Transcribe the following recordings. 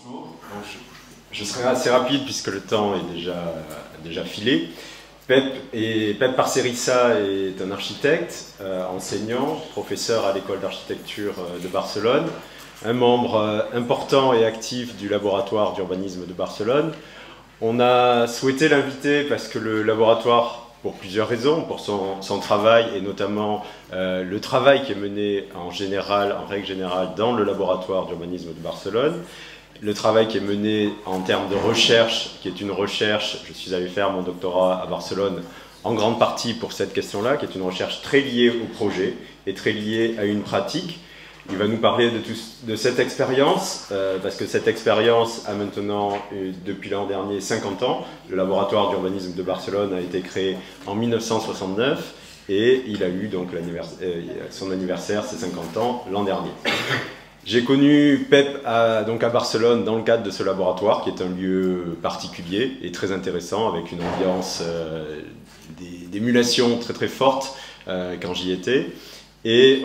Bonjour, donc je serai assez rapide puisque le temps est déjà filé. Pep Parcerisa est un architecte, enseignant, professeur à l'école d'architecture de Barcelone, un membre important et actif du laboratoire d'urbanisme de Barcelone. On a souhaité l'inviter parce que le laboratoire, pour plusieurs raisons, pour son travail et notamment le travail qui est mené en règle générale, dans le laboratoire d'urbanisme de Barcelone, le travail qui est mené en termes de recherche, qui est une recherche, je suis allé faire mon doctorat à Barcelone en grande partie pour cette question-là, qui est une recherche très liée au projet et très liée à une pratique. Il va nous parler de cette expérience, parce que cette expérience a maintenant, depuis l'an dernier, 50 ans. Le laboratoire d'urbanisme de Barcelone a été créé en 1969 et il a eu donc son anniversaire, ses 50 ans, l'an dernier. J'ai connu Pep à Barcelone dans le cadre de ce laboratoire, qui est un lieu particulier et très intéressant, avec une ambiance d'émulation très très forte quand j'y étais. Et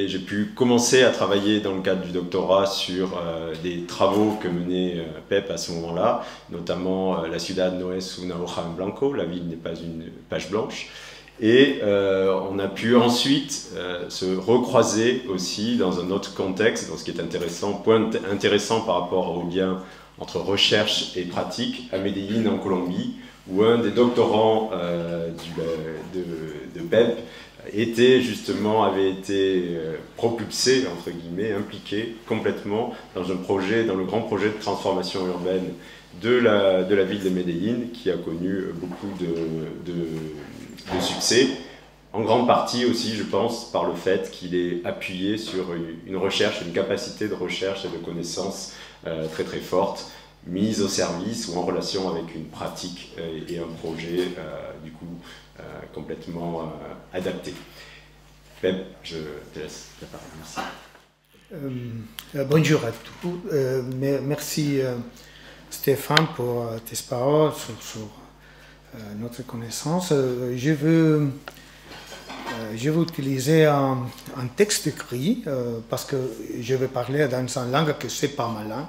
j'ai pu commencer à travailler dans le cadre du doctorat sur des travaux que menait Pep à ce moment-là, notamment la Ciudad no es una hoja en blanco, la ville n'est pas une page blanche. Et on a pu ensuite se recroiser aussi dans un autre contexte, dans ce qui est intéressant, point intéressant par rapport au lien entre recherche et pratique, à Medellín en Colombie, où un des doctorants de PEP avait été propulsé, entre guillemets, impliqué complètement dans le grand projet de transformation urbaine de la ville de Medellín, qui a connu beaucoup de succès, en grande partie aussi, je pense, par le fait qu'il est appuyé sur une recherche, une capacité de recherche et de connaissance très très forte, mise au service ou en relation avec une pratique et un projet du coup complètement adapté. Pep, je te laisse la parole. Merci. Bonjour à tous. Merci Stéphane pour tes paroles sur notre connaissance. Je veux utiliser un texte écrit parce que je vais parler dans une langue que c'est pas ma langue.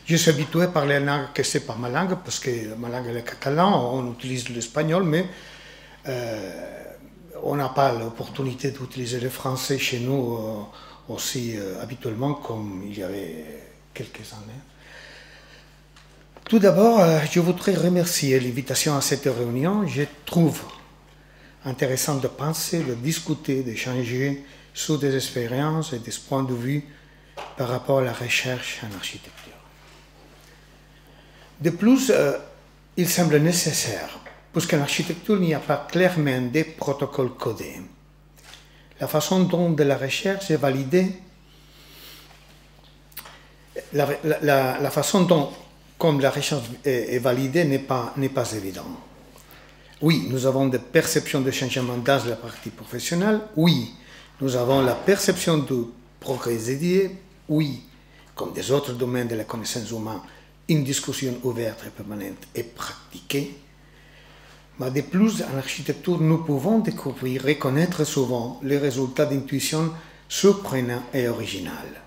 Je suis habitué à parler une langue que c'est pas ma langue parce que ma langue est le catalan, on utilise l'espagnol, mais on n'a pas l'opportunité d'utiliser le français chez nous aussi habituellement comme il y avait quelques années. Tout d'abord, je voudrais remercier l'invitation à cette réunion. Je trouve intéressant de penser, de discuter, d'échanger sur des expériences et des points de vue par rapport à la recherche en architecture. De plus, il semble nécessaire, puisqu'en architecture, il n'y a pas clairement des protocoles codés. La façon dont de la recherche est validée, la façon dont comme la recherche est validée n'est pas évident. Oui, nous avons des perceptions de changement dans la partie professionnelle. Oui, nous avons la perception du progrès dédié. Oui, comme des autres domaines de la connaissance humaine, une discussion ouverte et permanente est pratiquée. Mais de plus, en architecture, nous pouvons découvrir, reconnaître souvent les résultats d'intuition surprenants et originales.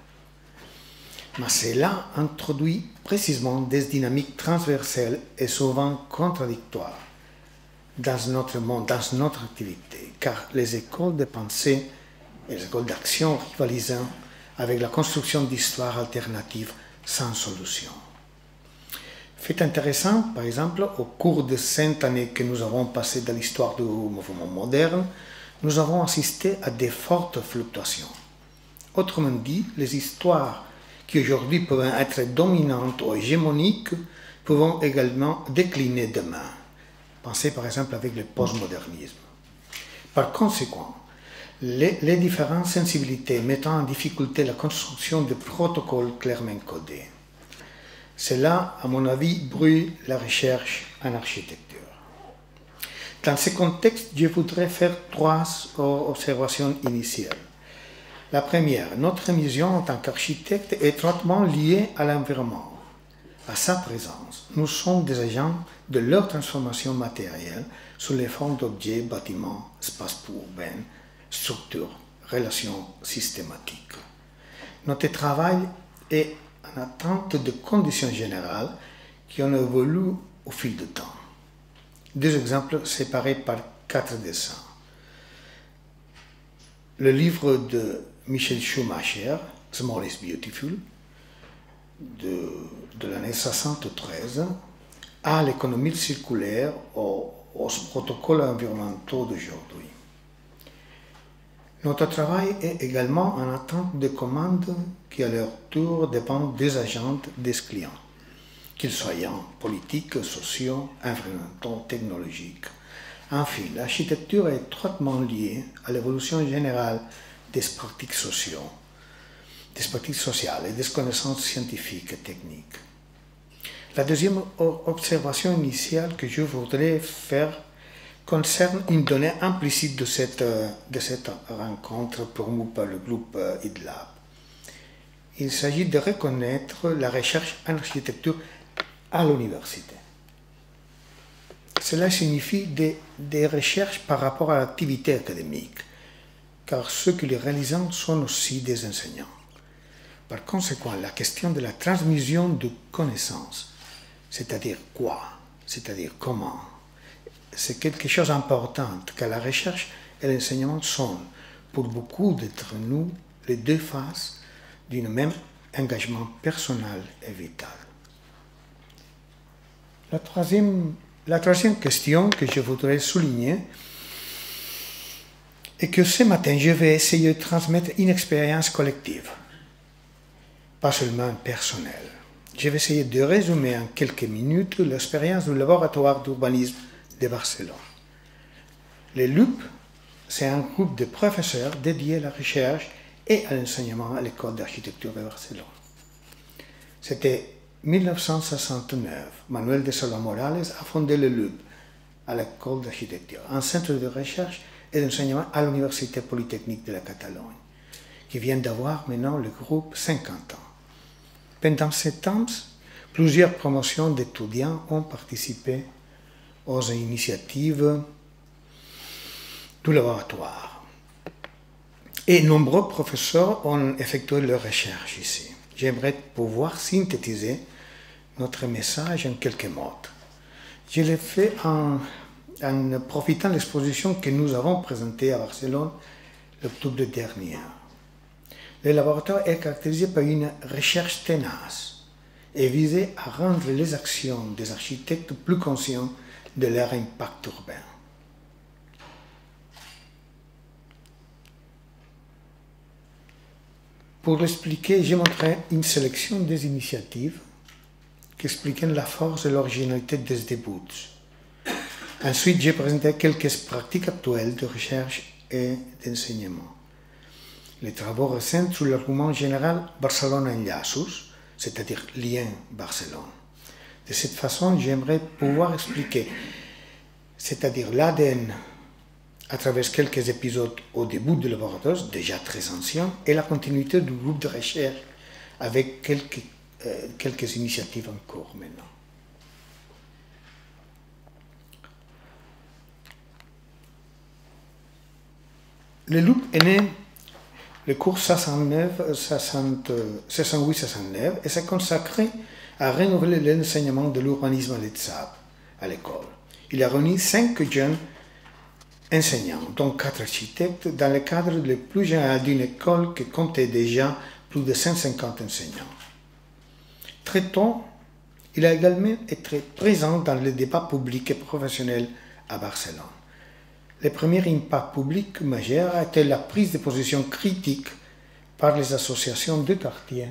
Mais cela introduit précisément des dynamiques transversales et souvent contradictoires dans notre monde, dans notre activité, car les écoles de pensée et les écoles d'action rivalisent avec la construction d'histoires alternatives sans solution. Fait intéressant, par exemple, au cours de 5 années que nous avons passées dans l'histoire du mouvement moderne, nous avons assisté à de fortes fluctuations. Autrement dit, les histoires qui aujourd'hui peuvent être dominantes ou hégémoniques, peuvent également décliner demain. Pensez par exemple avec le postmodernisme. Par conséquent, les différentes sensibilités mettant en difficulté la construction de protocoles clairement codés. Cela, à mon avis, brûle la recherche en architecture. Dans ce contexte, je voudrais faire 3 observations initiales. La première, notre mission en tant qu'architecte est étroitement liée à l'environnement, à sa présence. Nous sommes des agents de leur transformation matérielle sous les formes d'objets, bâtiments, espaces urbains, structures, relations systématiques. Notre travail est en attente de conditions générales qui ont évolué au fil du temps. Deux exemples séparés par 4 dessins. Le livre de Michel Schumacher, Small is Beautiful, de l'année 1973, à l'économie circulaire, aux protocoles environnementaux d'aujourd'hui. Notre travail est également en attente de commandes qui, à leur tour, dépendent des agents des clients, qu'ils soient politiques, sociaux, environnementaux, technologiques. Enfin, l'architecture est étroitement liée à l'évolution générale des pratiques sociales et des connaissances scientifiques et techniques. La deuxième observation initiale que je voudrais faire concerne une donnée implicite de cette rencontre promue par le groupe IDLAB. Il s'agit de reconnaître la recherche en architecture à l'université. Cela signifie des recherches par rapport à l'activité académique, car ceux qui les réalisent sont aussi des enseignants. Par conséquent, la question de la transmission de connaissances, c'est-à-dire quoi, c'est-à-dire comment, c'est quelque chose d'important, car la recherche et l'enseignement sont, pour beaucoup d'entre nous, les deux faces d'un même engagement personnel et vital. La troisième question que je voudrais souligner est que ce matin, je vais essayer de transmettre une expérience collective, pas seulement personnelle. Je vais essayer de résumer en quelques minutes l'expérience du laboratoire d'urbanisme de Barcelone. Les LUP, c'est un groupe de professeurs dédiés à la recherche et à l'enseignement à l'école d'architecture de Barcelone. C'était 1969. Manuel de Salva Morales a fondé le LUP à l'école d'architecture, un centre de recherche et d'enseignement à l'Université Polytechnique de la Catalogne, qui vient d'avoir maintenant le groupe 50 ans. Pendant ce temps, plusieurs promotions d'étudiants ont participé aux initiatives du laboratoire. Et nombreux professeurs ont effectué leurs recherches ici. J'aimerais pouvoir synthétiser notre message en quelques mots. Je l'ai fait en profitant de l'exposition que nous avons présentée à Barcelone l'octobre dernier. Le laboratoire est caractérisé par une recherche tenace et visait à rendre les actions des architectes plus conscients de leur impact urbain. Pour l'expliquer, j'ai montré une sélection des initiatives qui expliquent la force et l'originalité des débuts. Ensuite, j'ai présenté quelques pratiques actuelles de recherche et d'enseignement. Les travaux récents sur l'argument général Barcelone Enllaços, c'est-à-dire lien Barcelone. De cette façon, j'aimerais pouvoir expliquer, c'est-à-dire l'ADN à travers quelques épisodes au début du laboratoire, déjà très anciens, et la continuité du groupe de recherche avec quelques initiatives en cours maintenant. Le loop est né le cours 68-69 et s'est consacré à renouveler l'enseignement de l'urbanisme à l'ETSAB, à l'école. Il a réuni 5 jeunes enseignants, dont 4 architectes, dans le cadre le plus général d'une école qui comptait déjà plus de 150 enseignants. Très tôt, il a également été présent dans le débat public et professionnel à Barcelone. Le premier impact public majeur a été la prise de position critique par les associations de quartier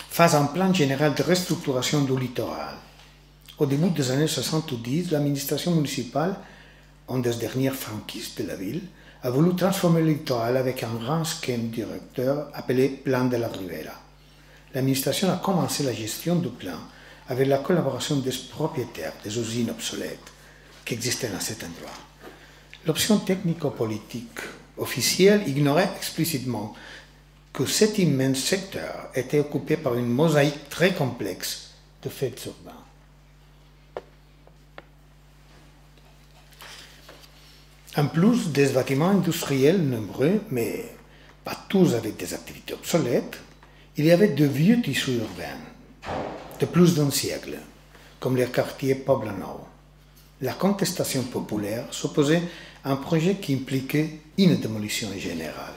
face à un plan général de restructuration du littoral. Au début des années 70, l'administration municipale, une des dernières franquistes de la ville, a voulu transformer le littoral avec un grand schème directeur appelé Plan de la Ribera. L'administration a commencé la gestion du plan avec la collaboration des propriétaires des usines obsolètes qui existaient à cet endroit. L'option technico-politique officielle ignorait explicitement que cet immense secteur était occupé par une mosaïque très complexe de faits urbains. En plus des bâtiments industriels nombreux, mais pas tous avec des activités obsolètes, il y avait de vieux tissus urbains de plus d'un siècle, comme les quartiers poblanaux. La contestation populaire s'opposait à un projet qui impliquait une démolition générale.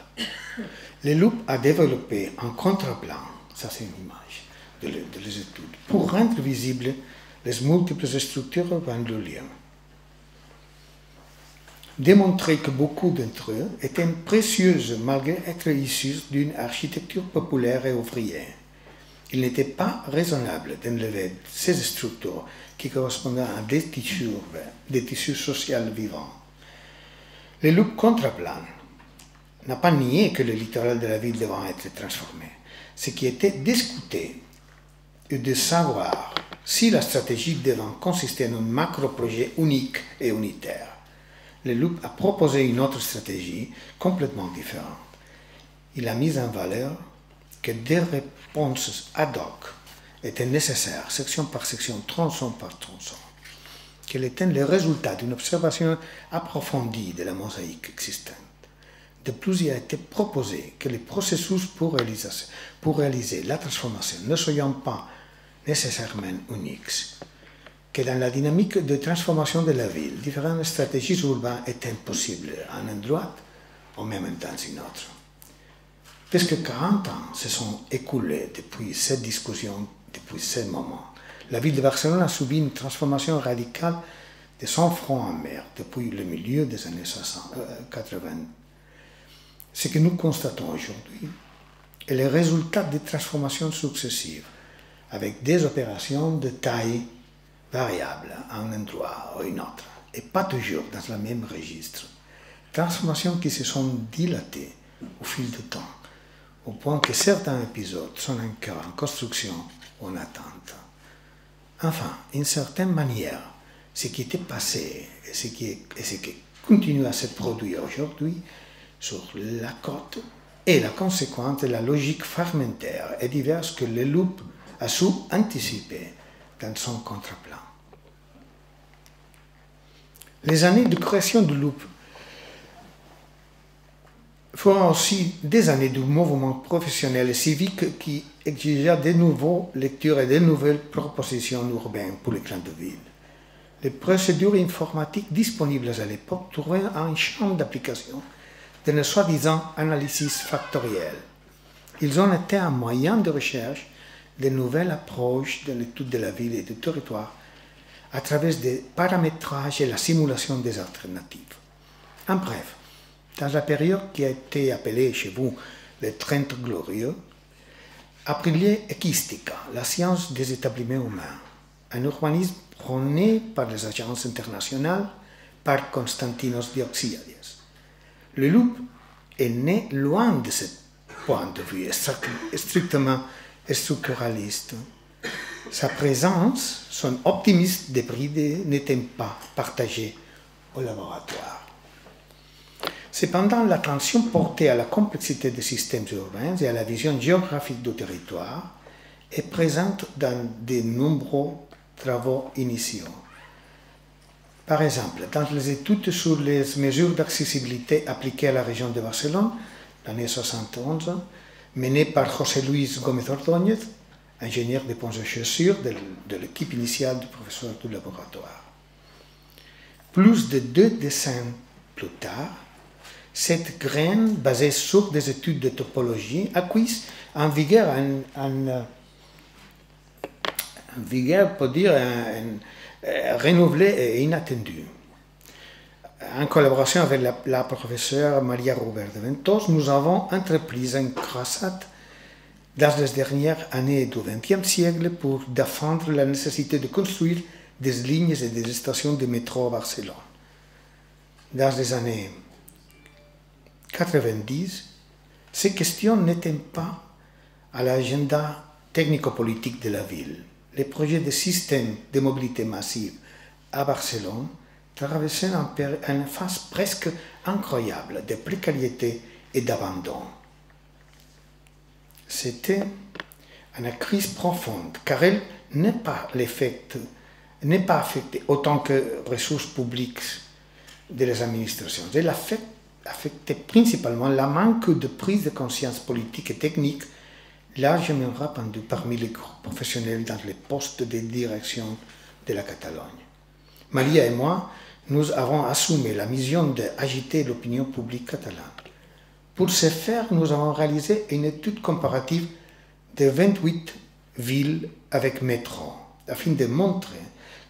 Le LUP a développé un contre-plan, ça c'est une image de les études, pour rendre visibles les multiples structures urbaines du lien. Démontrer que beaucoup d'entre eux étaient précieuses malgré être issus d'une architecture populaire et ouvrière. Il n'était pas raisonnable d'enlever ces structures qui correspondaient à des tissus urbains, des tissus sociaux vivants. Le LUP contre-plan n'a pas nié que le littoral de la ville devait être transformé. Ce qui était discuté est de savoir si la stratégie devait consister en un macro-projet unique et unitaire. Le LUP a proposé une autre stratégie complètement différente. Il a mis en valeur que des réponses ad hoc étaient nécessaires, section par section, tronçon par tronçon, qu'elles étaient le résultat d'une observation approfondie de la mosaïque existante. De plus, il a été proposé que les processus pour réaliser la transformation ne soient pas nécessairement uniques, que dans la dynamique de transformation de la ville, différentes stratégies urbaines étaient possibles en un endroit ou même dans une autre. Puisque 40 ans se sont écoulés depuis cette discussion, depuis ce moment, la ville de Barcelone a subi une transformation radicale de son front en mer depuis le milieu des années 80. Ce que nous constatons aujourd'hui est le résultat des transformations successives, avec des opérations de taille variable à un endroit ou un autre, et pas toujours dans le même registre. Transformations qui se sont dilatées au fil du temps, au point que certains épisodes sont encore en construction ou en attente. Enfin, d'une certaine manière, ce qui était passé et ce qui continue à se produire aujourd'hui sur la côte est la conséquence de la logique fragmentaire et diverse que le LUP a su anticiper dans son contre-plan. Les années de création du LUP furent aussi des années de mouvement professionnel et civique qui exigea de nouvelles lectures et de nouvelles propositions urbaines pour les clans de ville. Les procédures informatiques disponibles à l'époque trouvaient un champ d'application de la soi-disant analyse factorielle. Ils ont été un moyen de recherche de nouvelles approches de l'étude de la ville et du territoire à travers des paramétrages et la simulation des alternatives. En bref, dans la période qui a été appelée chez vous les 30 glorieux, Aprilia Equistica, la science des établissements humains, un urbanisme prôné par les agences internationales, par Konstantinos Dioxiades. Le LUP est né loin de ce point de vue strictement structuraliste. Sa présence, son optimisme débridé n'était pas partagé au laboratoire. Cependant, l'attention portée à la complexité des systèmes urbains et à la vision géographique du territoire est présente dans de nombreux travaux initiaux. Par exemple, dans les études sur les mesures d'accessibilité appliquées à la région de Barcelone, l'année 71, menées par José Luis Gómez Ordóñez, ingénieur des ponts et chaussures de l'équipe initiale du professeur du laboratoire. Plus de 2 décennies plus tard, cette graine, basée sur des études de topologie, acquise en vigueur, pour dire, renouvelée et inattendue. En collaboration avec la professeure Maria Robert de Ventos, nous avons entrepris un croisade dans les dernières années du XXe siècle pour défendre la nécessité de construire des lignes et des stations de métro à Barcelone. Dans les années 90, ces questions n'étaient pas à l'agenda technico-politique de la ville. Les projets de système de mobilité massive à Barcelone traversaient une phase presque incroyable de précarité et d'abandon. C'était une crise profonde, car elle n'est pas affectée autant que ressources publiques de les administrations. Elle affecte affectait principalement la manque de prise de conscience politique et technique largement répandue parmi les groupes professionnels dans les postes de direction de la Catalogne. Maria et moi, nous avons assumé la mission d'agiter l'opinion publique catalane. Pour ce faire, nous avons réalisé une étude comparative de 28 villes avec métro, afin de montrer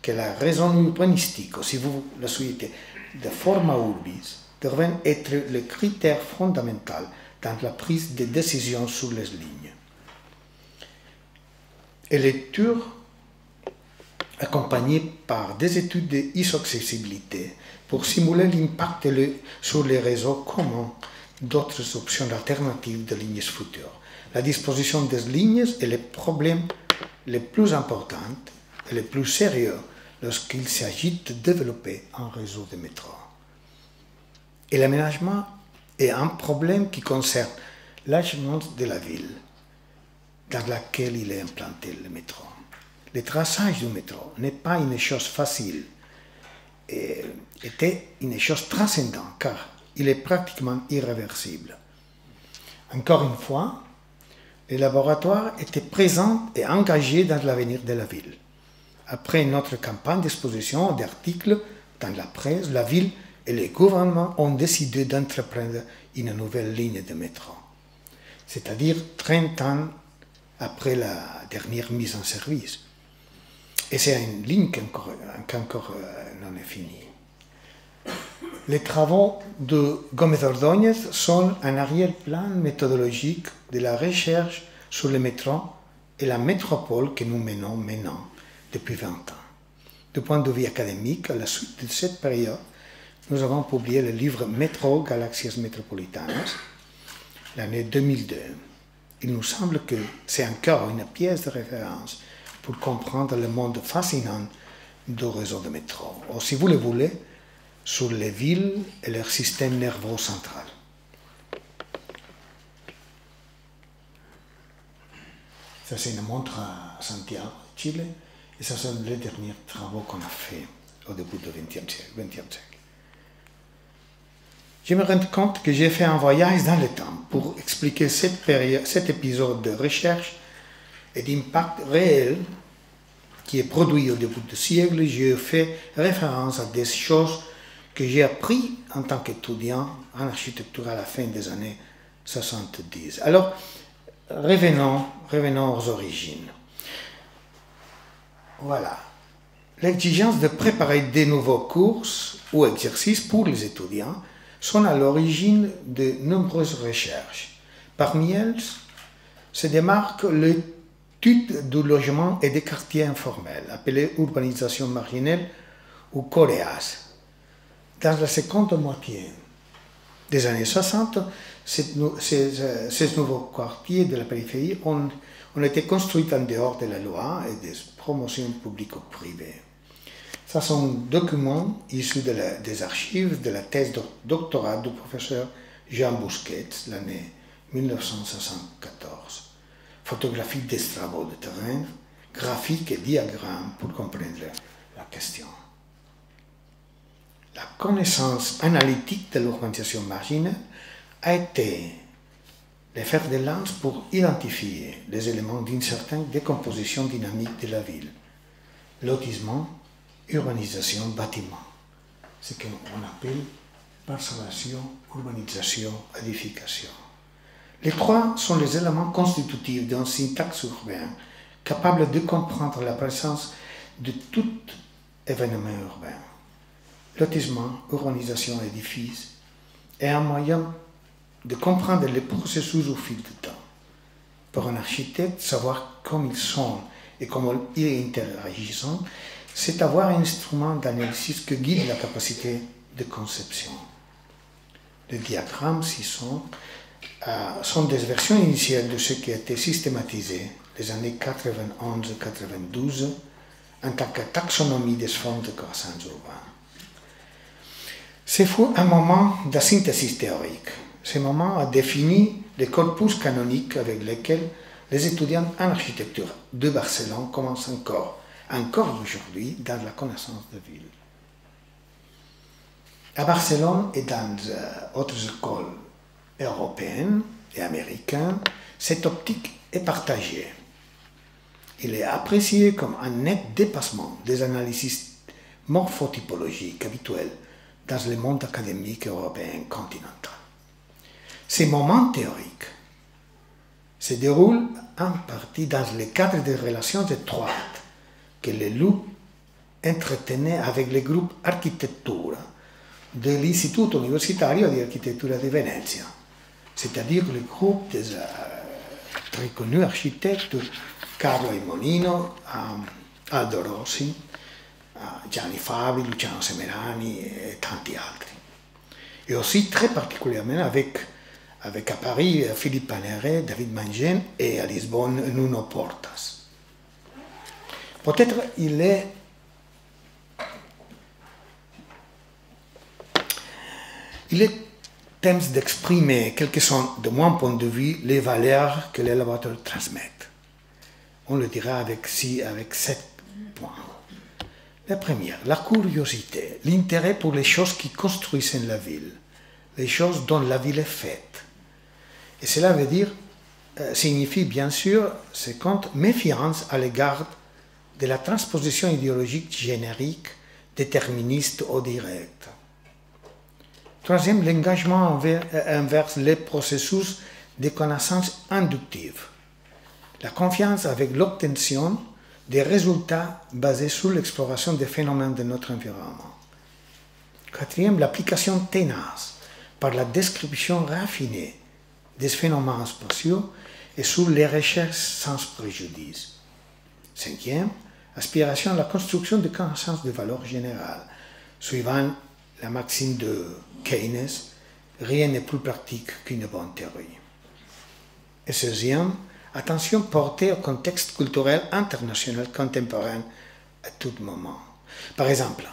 que la raison urbanistique, ou si vous le souhaitez, de forma urbis, devrait être le critère fondamental dans la prise de décision sur les lignes. Et l'étude, accompagnée par des études d'isoccessibilité pour simuler l'impact sur les réseaux communs d'autres options alternatives de lignes futures. La disposition des lignes est le problème le plus important et le plus sérieux lorsqu'il s'agit de développer un réseau de métro. Et l'aménagement est un problème qui concerne l'aménagement de la ville dans laquelle il est implanté le métro. Le traçage du métro n'est pas une chose facile, était une chose transcendante car il est pratiquement irréversible. Encore une fois, les laboratoires étaient présents et engagés dans l'avenir de la ville. Après notre campagne d'exposition d'articles dans la presse, la ville et les gouvernements ont décidé d'entreprendre une nouvelle ligne de métro, c'est-à-dire 30 ans après la dernière mise en service. Et c'est une ligne qui encore non est finie. Les travaux de Gómez Ordóñez sont un arrière-plan méthodologique de la recherche sur le métro et la métropole que nous menons maintenant depuis 20 ans. Du point de vue académique, à la suite de cette période, nous avons publié le livre Métro, Galaxias Metropolitanas, l'année 2002. Il nous semble que c'est encore une pièce de référence pour comprendre le monde fascinant du réseau de métro, ou si vous le voulez, sur les villes et leur système nerveux central. Ça, c'est une montre à Santiago, Chile, et ça sont les derniers travaux qu'on a fait au début du XXe siècle. Je me rends compte que j'ai fait un voyage dans le temps pour expliquer cet épisode de recherche et d'impact réel qui est produit au début du siècle. J'ai fait référence à des choses que j'ai appris en tant qu'étudiant en architecture à la fin des années 70. Alors, revenons aux origines. Voilà. L'exigence de préparer de nouveaux cours ou exercices pour les étudiants sont à l'origine de nombreuses recherches. Parmi elles, se démarque l'étude du logement et des quartiers informels, appelée urbanisation marginale ou COREAS. Dans la seconde moitié des années 60, ces nouveaux quartiers de la périphérie ont été construits en dehors de la loi et des promotions publiques ou privées. Ça sont documents issus des archives de la thèse de doctorat du professeur Jean Busquets, l'année 1974. Photographie des travaux de terrain, graphiques et diagrammes pour comprendre la question. La connaissance analytique de l'urbanisation marginale a été le fer de lance pour identifier les éléments d'une certaine décomposition dynamique de la ville. Lotissement, urbanisation, bâtiment. Ce qu'on appelle parcellation, urbanisation, édification. Les trois sont les éléments constitutifs d'un syntaxe urbain capable de comprendre la présence de tout événement urbain. Lotissement, urbanisation, édifice est un moyen de comprendre les processus au fil du temps. Pour un architecte, savoir comment ils sont et comment ils interagissent, c'est avoir un instrument d'analyse qui guide la capacité de conception. Les diagrammes, sont des versions initiales de ce qui a été systématisé les années 91-92 en tant que taxonomie des formes de croissance urbaine. Ce fut un moment de synthèse théorique. Ce moment a défini le corpus canonique avec lequel les étudiants en architecture de Barcelone commencent encore aujourd'hui dans la connaissance de ville. À Barcelone et dans d'autres écoles européennes et américaines, cette optique est partagée. Il est apprécié comme un net dépassement des analyses morphotypologiques habituelles dans le monde académique européen continental. Ces moments théoriques se déroulent en partie dans le cadre des relations étroites que le LUP entretenait avec le groupe Architettura de l'Istituto Universitario di Architettura di Venezia, c'est-à-dire le groupe des très connus architectes Carlo Imonino, Aldo Rossi, Gianni Fabi, Luciano Semerani et tanti altri. Et aussi très particulièrement avec à Paris Philippe Paneret, David Mangin et à Lisbonne Nuno Portas. Peut-être il est temps d'exprimer, quels que sont, de mon point de vue, les valeurs que les laboratoires transmettent. On le dira avec 7 points. La première, la curiosité, l'intérêt pour les choses qui construisent la ville, les choses dont la ville est faite. Et cela veut dire, signifie bien sûr, c'est compte méfiance à l'égard de la transposition idéologique générique, déterministe ou directe. Troisième, l'engagement envers les processus de connaissance inductive. La confiance avec l'obtention des résultats basés sur l'exploration des phénomènes de notre environnement. Quatrième, l'application ténace par la description raffinée des phénomènes spatiaux et sur les recherches sans préjudice. Cinquième, aspiration à la construction de connaissances de valeur générale, suivant la maxime de Keynes, rien n'est plus pratique qu'une bonne théorie. Et seizième, attention portée au contexte culturel international contemporain à tout moment. Par exemple,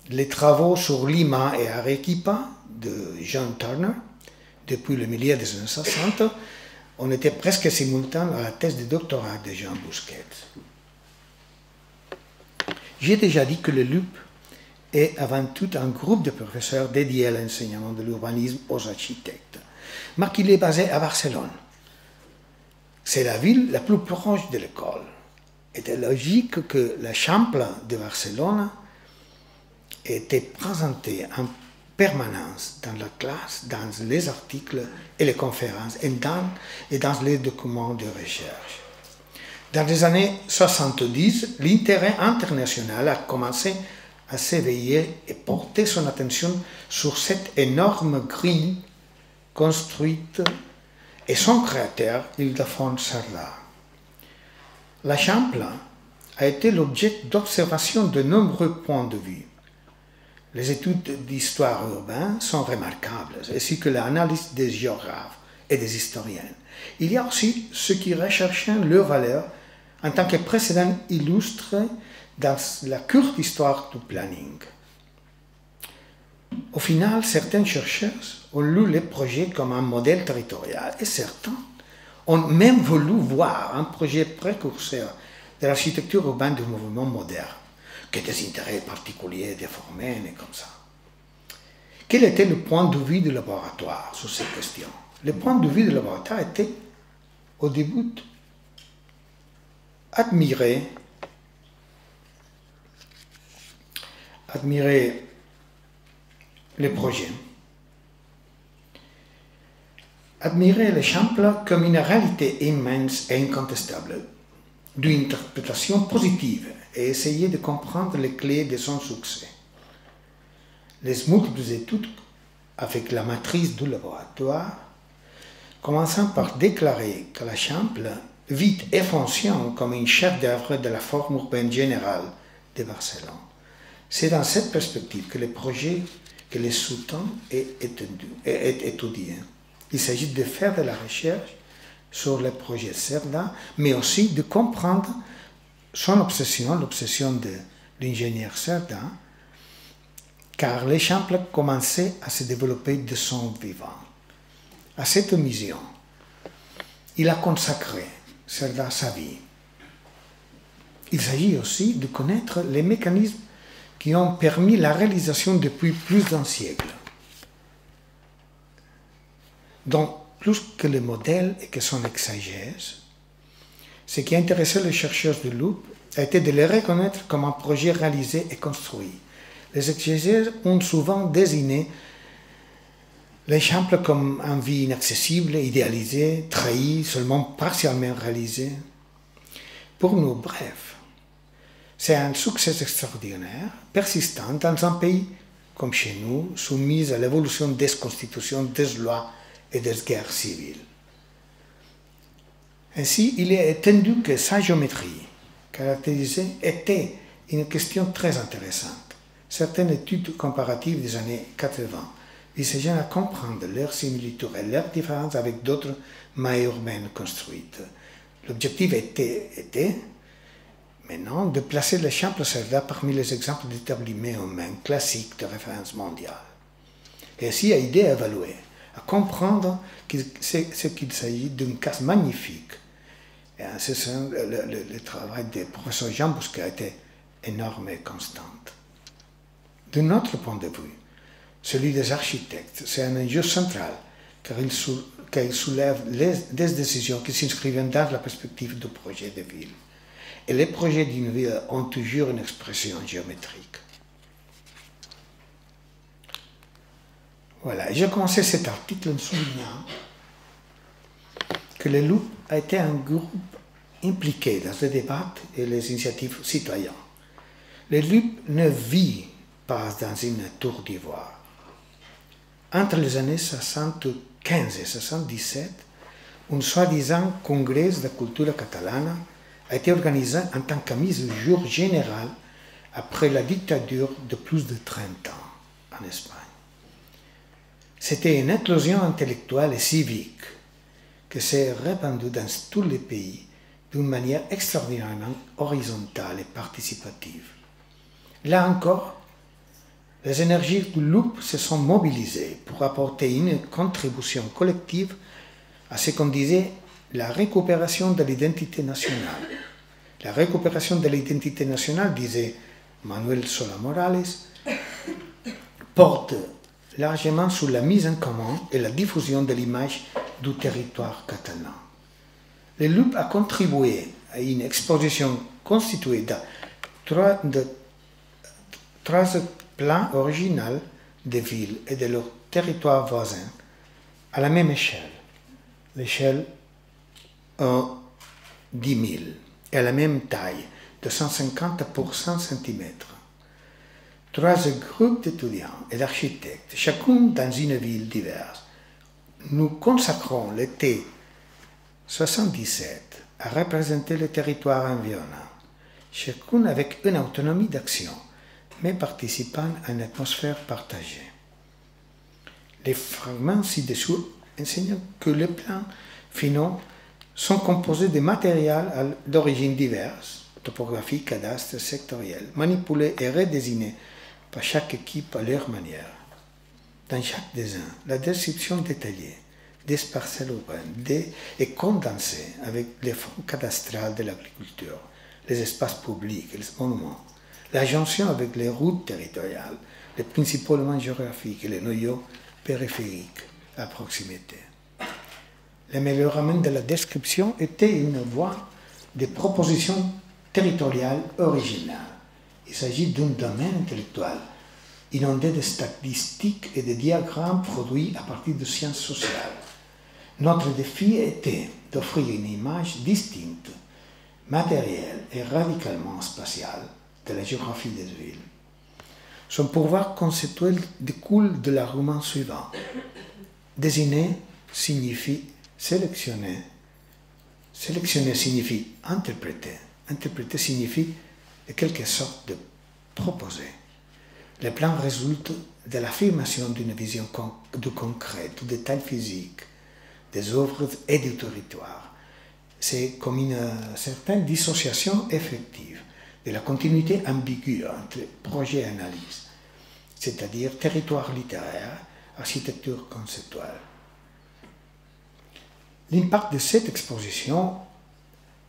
les travaux sur Lima et Arequipa de John Turner, depuis le milieu des années 60, on était presque simultanés à la thèse de doctorat de Jean Busquets. J'ai déjà dit que le LUP est avant tout un groupe de professeurs dédiés à l'enseignement de l'urbanisme aux architectes, mais qu'il est basé à Barcelone. C'est la ville la plus proche de l'école. Il était logique que la Champla de Barcelone était présentée en permanence dans la classe, dans les articles et les conférences et dans les documents de recherche. Dans les années 70, l'intérêt international a commencé à s'éveiller et porter son attention sur cette énorme grille construite et son créateur, Ildefonso Cerdà. La Champla a été l'objet d'observation de nombreux points de vue. Les études d'histoire urbaine sont remarquables, ainsi que l'analyse des géographes et des historiens. Il y a aussi ceux qui recherchent leur valeur en tant que précédent illustre dans la courte histoire du planning. Au final, certains chercheurs ont lu les projets comme un modèle territorial et certains ont même voulu voir un projet précurseur de l'architecture urbaine du mouvement moderne, que des intérêts particuliers déformés et comme ça. Quel était le point de vue du laboratoire sur ces questions? Le point de vue du laboratoire était, au début, admirer les projets, admirer le Champla comme une réalité immense et incontestable, d'une interprétation positive et essayer de comprendre les clés de son succès. Les multiples études avec la matrice du laboratoire, commençant par déclarer que la Champla vit et fonctionne comme une chef-d'œuvre de la forme urbaine générale de Barcelone. C'est dans cette perspective que le projet que les sous-tend est étudié. Il s'agit de faire de la recherche sur le projet Cerdà, mais aussi de comprendre son obsession, l'obsession de l'ingénieur Cerdà, car les Champla commençaient à se développer de son vivant. À cette mission, il a consacré, Cerdà, sa vie. Il s'agit aussi de connaître les mécanismes qui ont permis la réalisation depuis plus d'un siècle. Donc, plus que le modèle et que son exégèse, ce qui a intéressé les chercheurs de Loop a été de les reconnaître comme un projet réalisé et construit. Les exégèses ont souvent désigné l'exemple comme un vie inaccessible, idéalisé, trahi, seulement partiellement réalisé. Pour nous, bref, c'est un succès extraordinaire, persistant dans un pays comme chez nous, soumis à l'évolution des constitutions, des lois et des guerres civiles. Ainsi, il est entendu que sa géométrie caractérisée était une question très intéressante. Certaines études comparatives des années 80 visaient à comprendre leurs similitudes et leurs différences avec d'autres mailles urbaines construites. L'objectif était maintenant de placer le Champs-Lacerda parmi les exemples d'établissements humains classiques de référence mondiale. Et ainsi a aidé à évaluer, à comprendre ce qu'il s'agit d'une case magnifique. Et c'est le travail du professeur Jean Bousquet a été énorme et constant. De notre point de vue, celui des architectes, c'est un enjeu central, car il soulève des décisions qui s'inscrivent dans la perspective du projet de ville. Et les projets d'une ville ont toujours une expression géométrique. Voilà, j'ai commencé cet article en soulignant que le Loop a été un groupe impliqué dans les débats et les initiatives citoyennes. Le Loop ne vit pas dans une tour d'ivoire. Entre les années 75 et 77, un soi-disant congrès de culture catalane a été organisé en tant que mise au jour générale après la dictature de plus de 30 ans en Espagne. C'était une éclosion intellectuelle et civique qui s'est répandue dans tous les pays d'une manière extraordinairement horizontale et participative. Là encore, les énergies du Loop se sont mobilisées pour apporter une contribution collective à ce qu'on disait la récupération de l'identité nationale. La récupération de l'identité nationale, disait Manuel Sola Morales, porte largement sur la mise en commun et la diffusion de l'image du territoire catalan. Le Loop a contribué à une exposition constituée de trois plans originaux des villes et de leurs territoires voisins à la même échelle, l'échelle 10 000, et à la même taille, de 150 pour 100 cm. Trois groupes d'étudiants et d'architectes, chacun dans une ville diverse. Nous consacrons l'été 77 à représenter le territoire environnant, chacun avec une autonomie d'action, mais participant à une atmosphère partagée. Les fragments ci-dessous enseignent que les plans finaux sont composés de matériel d'origine diverse, topographie, cadastre, sectoriel, manipulés et redésignés par chaque équipe à leur manière. Dans chaque dessin, la description détaillée des parcelles urbaines est condensée avec les fonds cadastrales de l'agriculture, les espaces publics et les monuments, la jonction avec les routes territoriales, les principaux éléments géographiques et les noyaux périphériques à proximité. L'amélioration de la description était une voie de propositions territoriales originales. Il s'agit d'un domaine intellectuel inondé de statistiques et de diagrammes produits à partir de sciences sociales. Notre défi était d'offrir une image distincte, matérielle et radicalement spatiale de la géographie des villes. Son pouvoir conceptuel découle de l'argument suivant. Désigner signifie sélectionner. Sélectionner signifie interpréter. Interpréter signifie en quelque sorte de proposer. Le plan résulte de l'affirmation d'une vision du concret, du détail physique, des œuvres et du territoire. C'est comme une certaine dissociation effective de la continuité ambiguë entre projet et analyse, c'est-à-dire territoire littéraire, architecture conceptuelle. L'impact de cette exposition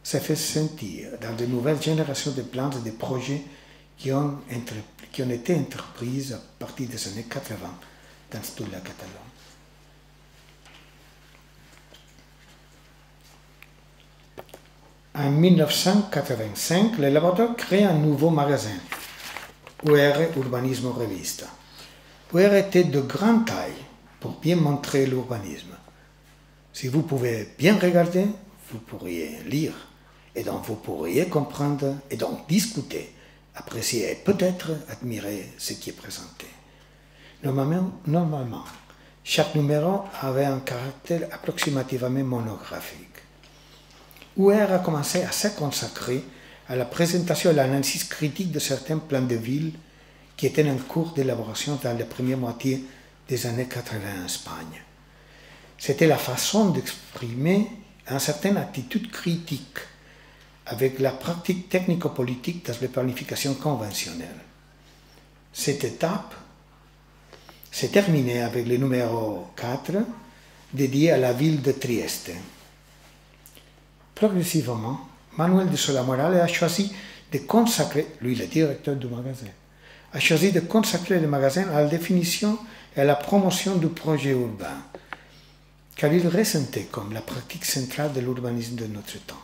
s'est fait sentir dans de nouvelles générations de plans et de projets qui ont été entreprises à partir des années 80 dans toute la Catalogne. En 1985, le laboratoire crée un nouveau magasin, UR Urbanismo Revista. UR était de grande taille pour bien montrer l'urbanisme. Si vous pouvez bien regarder, vous pourriez lire, et donc vous pourriez comprendre, et donc discuter, apprécier et peut-être admirer ce qui est présenté. Normalement, chaque numéro avait un caractère approximativement monographique. UR a commencé à se consacrer à la présentation et l'analyse critique de certains plans de ville qui étaient en cours d'élaboration dans la première moitié des années 80 en Espagne. C'était la façon d'exprimer une certaine attitude critique avec la pratique technico-politique dans les planifications conventionnelles. Cette étape s'est terminée avec le numéro 4 dédié à la ville de Trieste. Progressivement, Manuel de Sola-Morale a choisi de consacrer, lui le directeur du magasin, a choisi de consacrer le magasin à la définition et à la promotion du projet urbain, car il ressentait comme la pratique centrale de l'urbanisme de notre temps.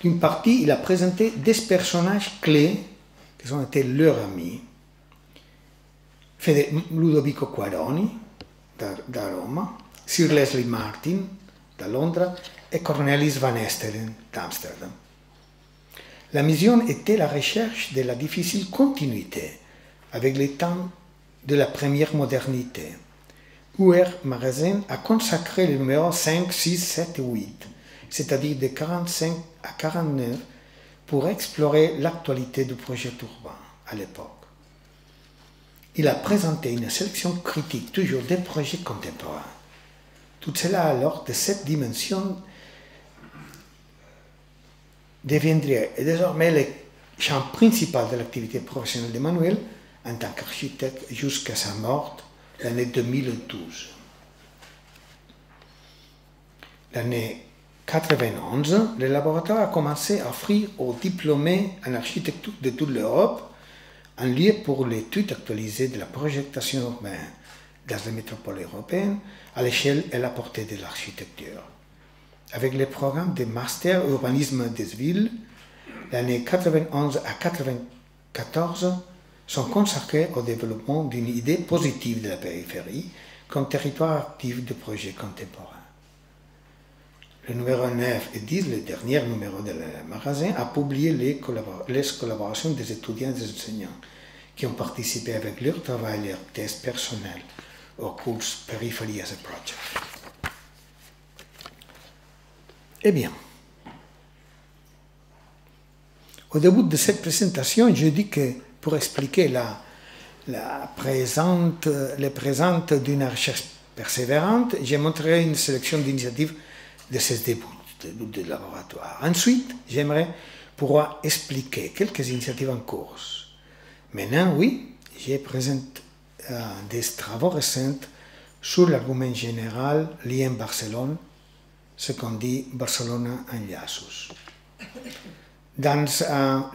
D'une partie, il a présenté des personnages clés qui ont été leurs amis. Ludovico Quaroni, da Roma, Sir Leslie Martin, de Londres, et Cornelis Van Esteren, d'Amsterdam. La mission était la recherche de la difficile continuité avec les temps de la première modernité. UR Magazine a consacré les numéros 5, 6, 7 et 8, c'est-à-dire de 45 à 49, pour explorer l'actualité du projet urbain à l'époque. Il a présenté une sélection critique toujours des projets contemporains. Tout cela alors de cette dimension deviendrait désormais le champ principal de l'activité professionnelle de Manuel en tant qu'architecte jusqu'à sa mort l'année 2012. L'année 1991, le laboratoire a commencé à offrir aux diplômés en architecture de toute l'Europe un lieu pour l'étude actualisée de la projection urbaine dans les métropoles européennes à l'échelle et la portée de l'architecture. Avec les programmes de master urbanisme des villes, l'année 91 à 94 sont consacrés au développement d'une idée positive de la périphérie comme territoire actif de projets contemporains. Le numéro 9 et 10, le dernier numéro de le magasin, a publié les collaborations des étudiants et des enseignants qui ont participé avec leur travail et leur thèse personnelle au cours Periphery as a Project. Eh bien, au début de cette présentation, je dis que pour expliquer la présente d'une recherche persévérante, j'ai montré une sélection d'initiatives de ces débuts de laboratoire. Ensuite, j'aimerais pouvoir expliquer quelques initiatives en cours. Maintenant, oui, je présente des travaux récents sur l'argument général lié à Barcelone, ce qu'on dit Barcelona enllaços. Dans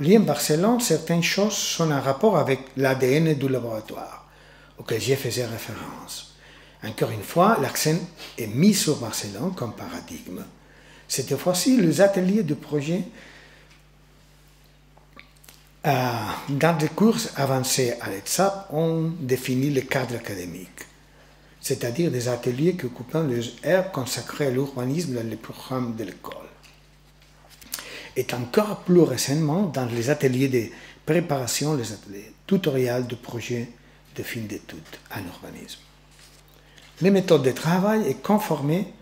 lié à Barcelone, certaines choses sont en rapport avec l'ADN du laboratoire, auquel j'ai fait référence. Encore une fois, l'accent est mis sur Barcelone comme paradigme. Cette fois-ci, les ateliers de projet dans les cours avancés à l'ETSAP ont défini le cadre académique, c'est-à-dire des ateliers qui occupent les heures consacrées à l'urbanisme dans les programmes de l'école. Et encore plus récemment, dans les ateliers de préparation, les ateliers tutoriels de projets de fin d'études en urbanisme. Les méthodes de travail est conformée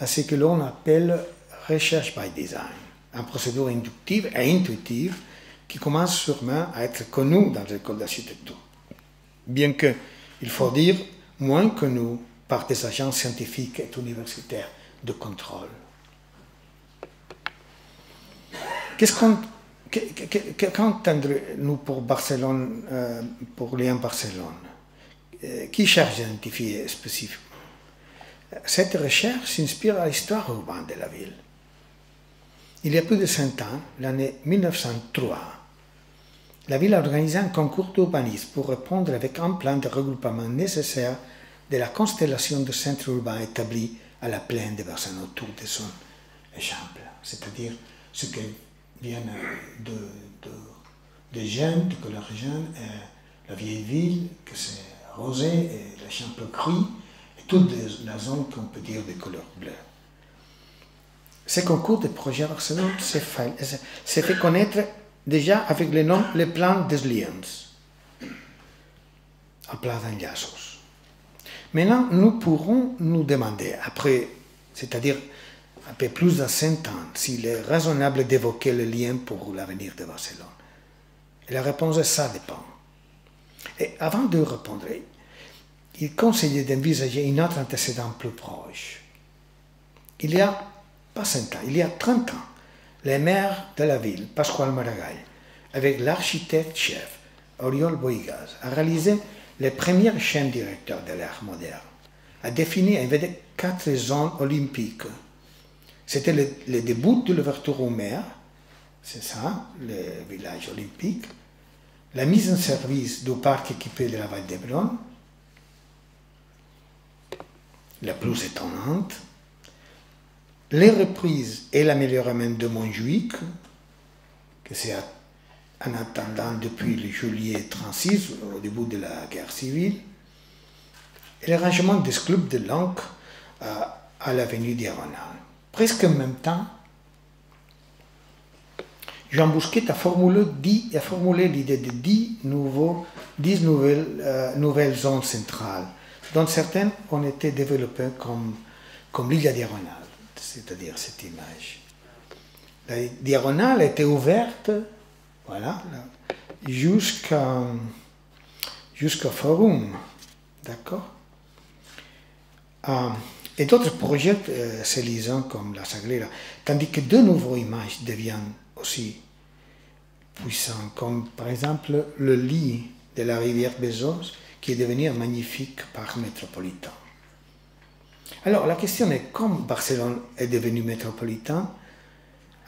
à ce que l'on appelle recherche by design, une procédure inductive et intuitive qui commence sûrement à être connue dans les écoles d'architecture, bien qu'il faut dire moins connue par des agences scientifiques et universitaires de contrôle. Qu'entendons-nous pour Barcelone, pour lien Barcelone? Qui cherche à identifier spécifiquement? Cette recherche s'inspire à l'histoire urbaine de la ville. Il y a plus de 100 ans, l'année 1903, la ville a organisé un concours d'urbanisme pour répondre avec un plan de regroupement nécessaire de la constellation de centres urbains établis à la plaine de Barcelone autour de son échample, c'est-à-dire ce qui vient de Gênes, de couleur jaune, la vieille ville, que c'est rosé, et l'échample gris, et toute la zone qu'on peut dire de couleur bleue. Ce concours de projet à Barcelone s'est fait connaître déjà avec le nom le plan des Liens, un plan d'enllaços. Maintenant, nous pourrons nous demander, c'est-à-dire un peu plus de 100 ans, s'il est raisonnable d'évoquer le lien pour l'avenir de Barcelone. Et la réponse est ça dépend. Et avant de répondre, il conseillait d'envisager un autre antécédent plus proche. Il y a pas 100 ans, il y a 30 ans, le maire de la ville, Pasqual Maragall, avec l'architecte-chef Oriol Bohigas, a réalisé les premières chaînes directeurs de l'art moderne, a défini et avait 4 zones olympiques. C'était le début de l'ouverture aux mers, c'est ça, le village olympique, la mise en service du parc équipé de la Vall d'Hebron, la plus étonnante, les reprises et l'amélioration de Montjuïc, que c'est en attendant depuis le juillet 36, au début de la guerre civile, et le rangement des clubs de l'Ancre à l'avenue Diagonale. Presque en même temps, Jean Bousquet a formulé l'idée de 10 nouvelles zones centrales, dont certaines ont été développées comme l'île Diagonale, c'est-à-dire cette image. La Diagonale était ouverte, voilà, jusqu'au Forum, d'accord? Et d'autres projets s'élisant comme la Sagrera, tandis que de nouvelles images deviennent aussi puissants, comme par exemple le lit de la rivière Bezos, qui est devenu un magnifique parc métropolitain. Alors la question est, comme Barcelone est devenu métropolitain,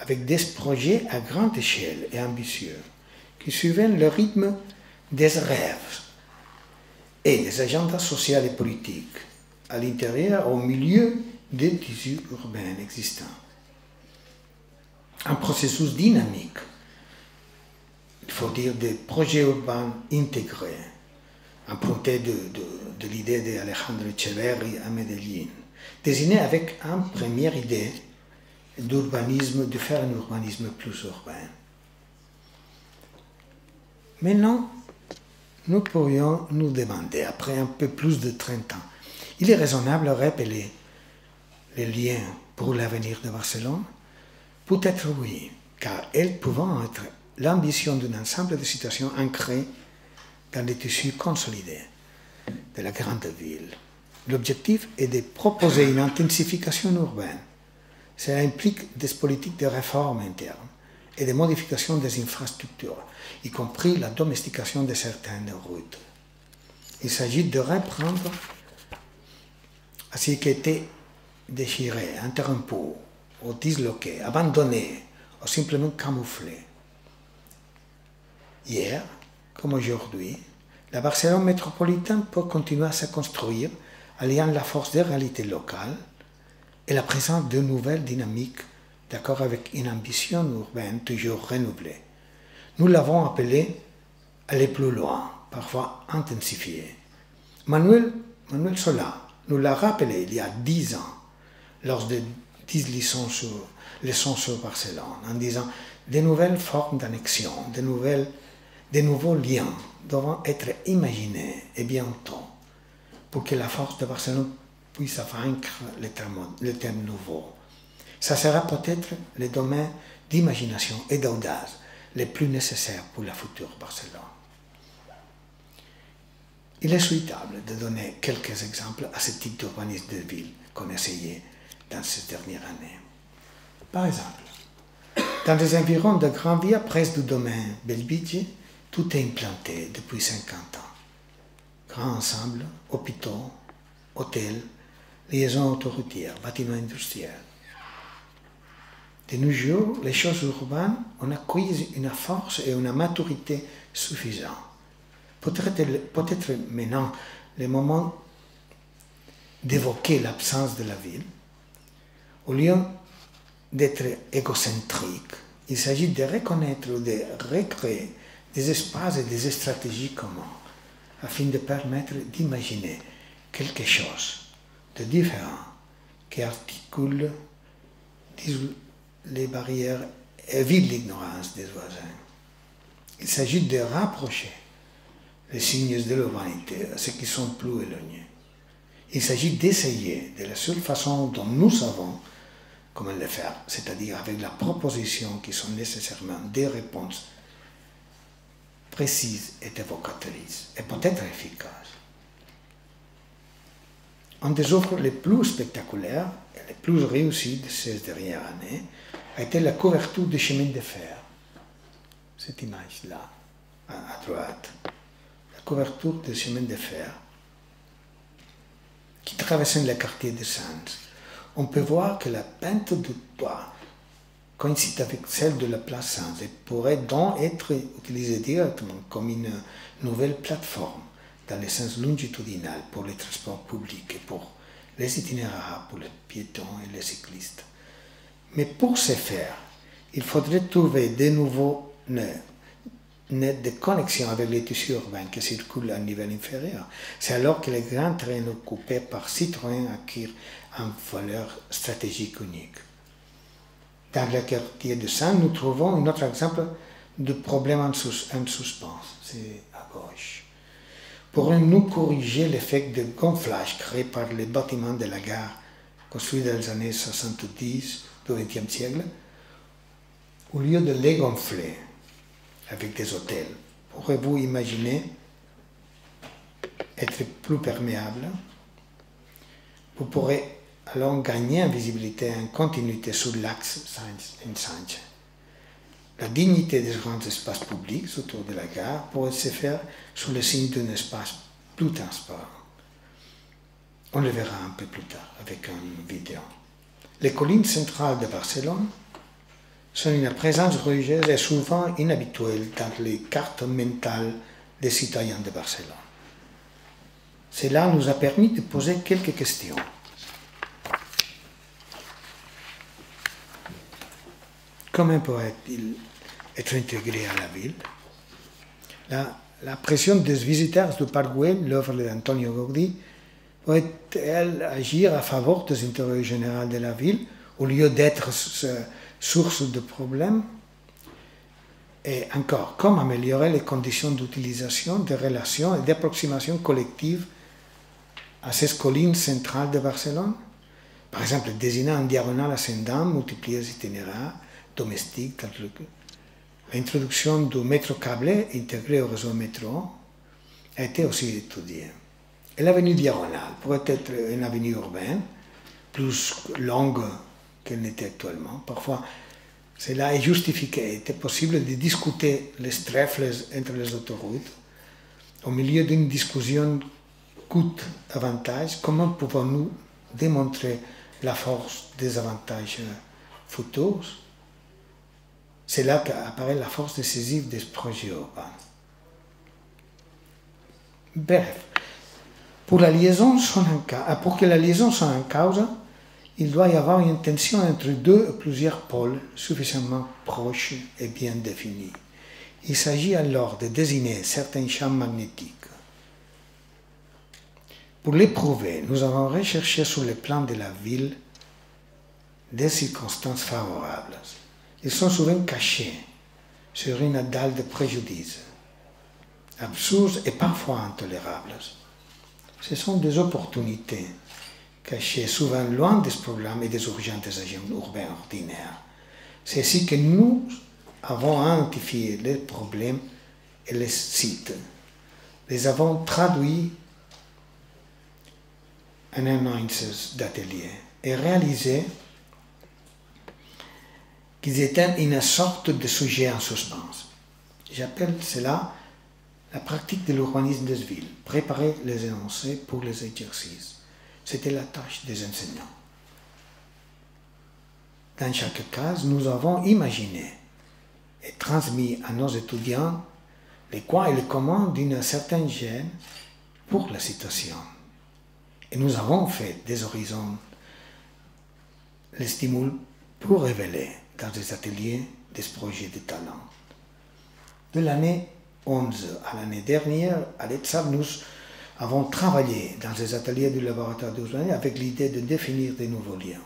avec des projets à grande échelle et ambitieux, qui suivaient le rythme des rêves et des agendas sociaux et politiques, à l'intérieur, au milieu des tissus urbains existants. Un processus dynamique, il faut dire des projets urbains intégrés, empruntés de l'idée d'Alejandro Echeverri à Medellín, désigné avec une première idée d'urbanisme, de faire un urbanisme plus urbain. Maintenant, nous pourrions nous demander, après un peu plus de 30 ans, il est raisonnable de rappeler les liens pour l'avenir de Barcelone? Peut-être oui, car elles peuvent être l'ambition d'un ensemble de situations ancrées dans les tissus consolidés de la grande ville. L'objectif est de proposer une intensification urbaine. Cela implique des politiques de réforme interne et des modifications des infrastructures, y compris la domestication de certaines routes. Il s'agit de reprendre à ce qui était déchiré, interrompu, ou disloqué, abandonné, ou simplement camouflé. Hier, comme aujourd'hui, la Barcelone métropolitaine peut continuer à se construire, alliant la force des réalités locales et la présence de nouvelles dynamiques, d'accord avec une ambition urbaine toujours renouvelée. Nous l'avons appelé aller plus loin, parfois intensifier. Manuel Solà nous l'a rappelé il y a 10 ans, lors de 10 leçons sur Barcelone, en disant de nouvelles formes d'annexion, de nouveaux liens doivent être imaginés et bientôt pour que la force de Barcelone puisse vaincre les termes nouveaux. Ça sera peut-être le domaine d'imagination et d'audace les plus nécessaires pour la future Barcelone. Il est souhaitable de donner quelques exemples à ce type d'urbanisme de ville qu'on a essayé dans ces dernières années. Par exemple, dans les environs de Gran Via, près du domaine Belvigi, tout est implanté depuis 50 ans. Grands ensembles, hôpitaux, hôtels, liaisons autoroutières, bâtiments industriels. De nos jours, les choses urbaines ont acquis une force et une maturité suffisantes. Peut-être maintenant le moment d'évoquer l'absence de la ville. Au lieu d'être égocentrique, il s'agit de reconnaître ou de recréer des espaces et des stratégies communs afin de permettre d'imaginer quelque chose de différent qui articule les barrières et évite l'ignorance des voisins. Il s'agit de rapprocher les signes de l'urbanité à ceux qui sont plus éloignés. Il s'agit d'essayer, de la seule façon dont nous savons comment le faire, c'est-à-dire avec la proposition qui sont nécessairement des réponses précises et évocatrices, et peut-être efficaces. Un des œuvres les plus spectaculaires et les plus réussies de ces dernières années a été la couverture des chemins de fer. Cette image-là, à droite. La couverture des chemins de fer qui traversaient le quartier de Sens. On peut voir que la pente du toit coïncide avec celle de la place Sens et pourrait donc être utilisée directement comme une nouvelle plateforme dans le sens longitudinal pour les transports publics et pour les itinéraires pour les piétons et les cyclistes. Mais pour ce faire, il faudrait trouver de nouveaux nœuds de connexion avec les tissus urbains qui circulent à un niveau inférieur. C'est alors que les grands trains occupés par Citroën acquièrent une valeur stratégique unique. Dans le quartier de Sens, nous trouvons un autre exemple de problème en suspens. C'est à gauche. Pourrions-nous corriger l'effet de gonflage créé par les bâtiments de la gare construits dans les années 70 du XXe siècle, au lieu de les gonfler avec des hôtels? Pourrez-vous imaginer être plus perméable? Vous pourrez alors gagner en visibilité et en continuité sur l'axe Sens. La dignité des grands espaces publics autour de la gare pourrait se faire sous le signe d'un espace plus transparent. On le verra un peu plus tard avec une vidéo. Les collines centrales de Barcelone sont une présence religieuse et souvent inhabituelle dans les cartes mentales des citoyens de Barcelone. Cela nous a permis de poser quelques questions. Comment pourrait-il être intégré à la ville? La pression des visiteurs du Parc Güell, l'œuvre d'Antonio Gaudí, pourrait-elle agir à faveur des intérêts généraux de la ville au lieu d'être source de problèmes? Et encore, comment améliorer les conditions d'utilisation, de relations et d'approximation collective à ces collines centrales de Barcelone? Par exemple, désigner en diagonale ascendant, multiplier les itinéraires domestiques. L'introduction du métro câblé intégré au réseau métro a été aussi étudiée. Et l'avenue diagonale pourrait être une avenue urbaine, plus longue qu'elle n'était actuellement. Parfois, cela est justifié. Il était possible de discuter les trèfles entre les autoroutes. Au milieu d'une discussion coût-avantage, comment pouvons-nous démontrer la force des avantages futurs? C'est là qu'apparaît la force décisive des projets urbains. Bref, pour que la liaison soit en cause, il doit y avoir une tension entre deux ou plusieurs pôles suffisamment proches et bien définis. Il s'agit alors de désigner certains champs magnétiques. Pour l'éprouver, nous avons recherché sur le plan de la ville des circonstances favorables. Ils sont souvent cachés sur une dalle de préjudice, absurdes et parfois intolérables. Ce sont des opportunités cachées souvent loin des problèmes et des urgences des agents urbains ordinaires. C'est ainsi que nous avons identifié les problèmes et les sites. Les avons traduits en annonces d'atelier et réalisé qu'ils étaient une sorte de sujet en suspens. J'appelle cela la pratique de l'urbanisme des villes, préparer les énoncés pour les exercices. C'était la tâche des enseignants. dans chaque cas, nous avons imaginé et transmis à nos étudiants les quoi et les comment d'une certaine gêne pour la situation. Et nous avons fait des horizons, les stimules pour révéler dans des ateliers des projets de talent. De l'année 11 à l'année dernière, à l'ETSAB, nous avons travaillé dans des ateliers du laboratoire d'Ousmane avec l'idée de définir de nouveaux liens.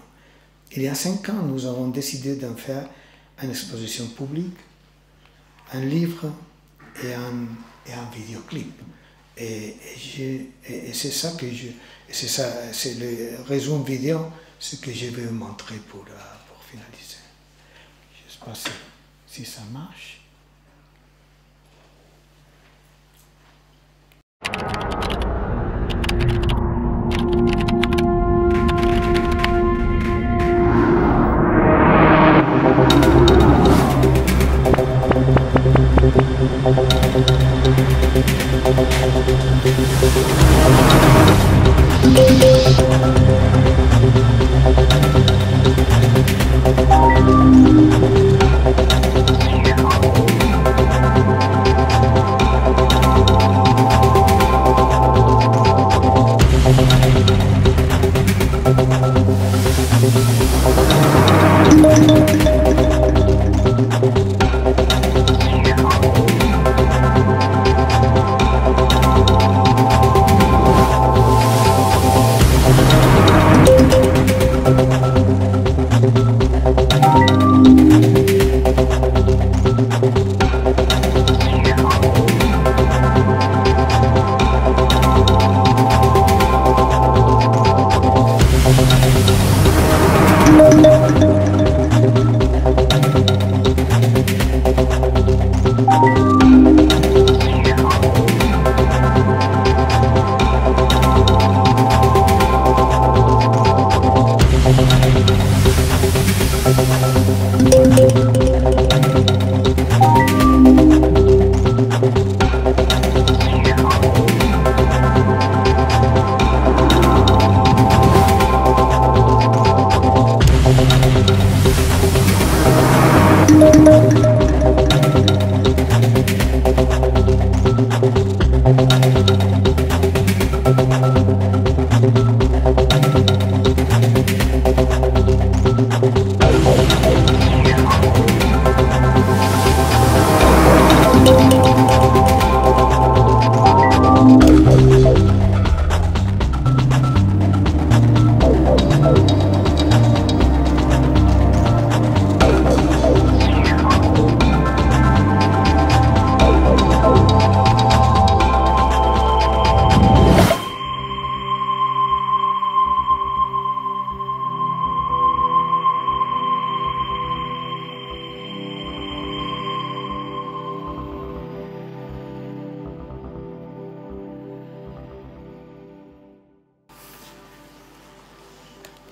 Il y a 5 ans, nous avons décidé d'en faire une exposition publique, un livre et un vidéoclip. Et c'est ça que c'est le résumé vidéo, ce que je vais vous montrer pour finaliser. Je ne sais pas si ça marche.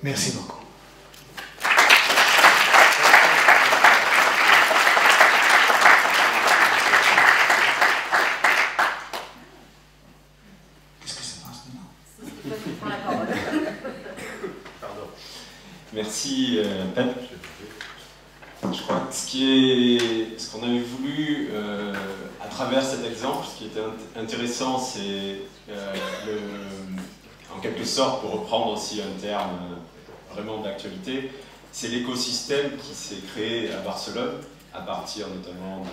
Merci beaucoup. Qu'est-ce que ça passe maintenant? Pardon. Merci Pep. Je crois que ce qu'on avait voulu à travers cet exemple, ce qui était intéressant, c'est en quelque sorte, pour reprendre aussi un terme vraiment d'actualité, c'est l'écosystème qui s'est créé à Barcelone, à partir notamment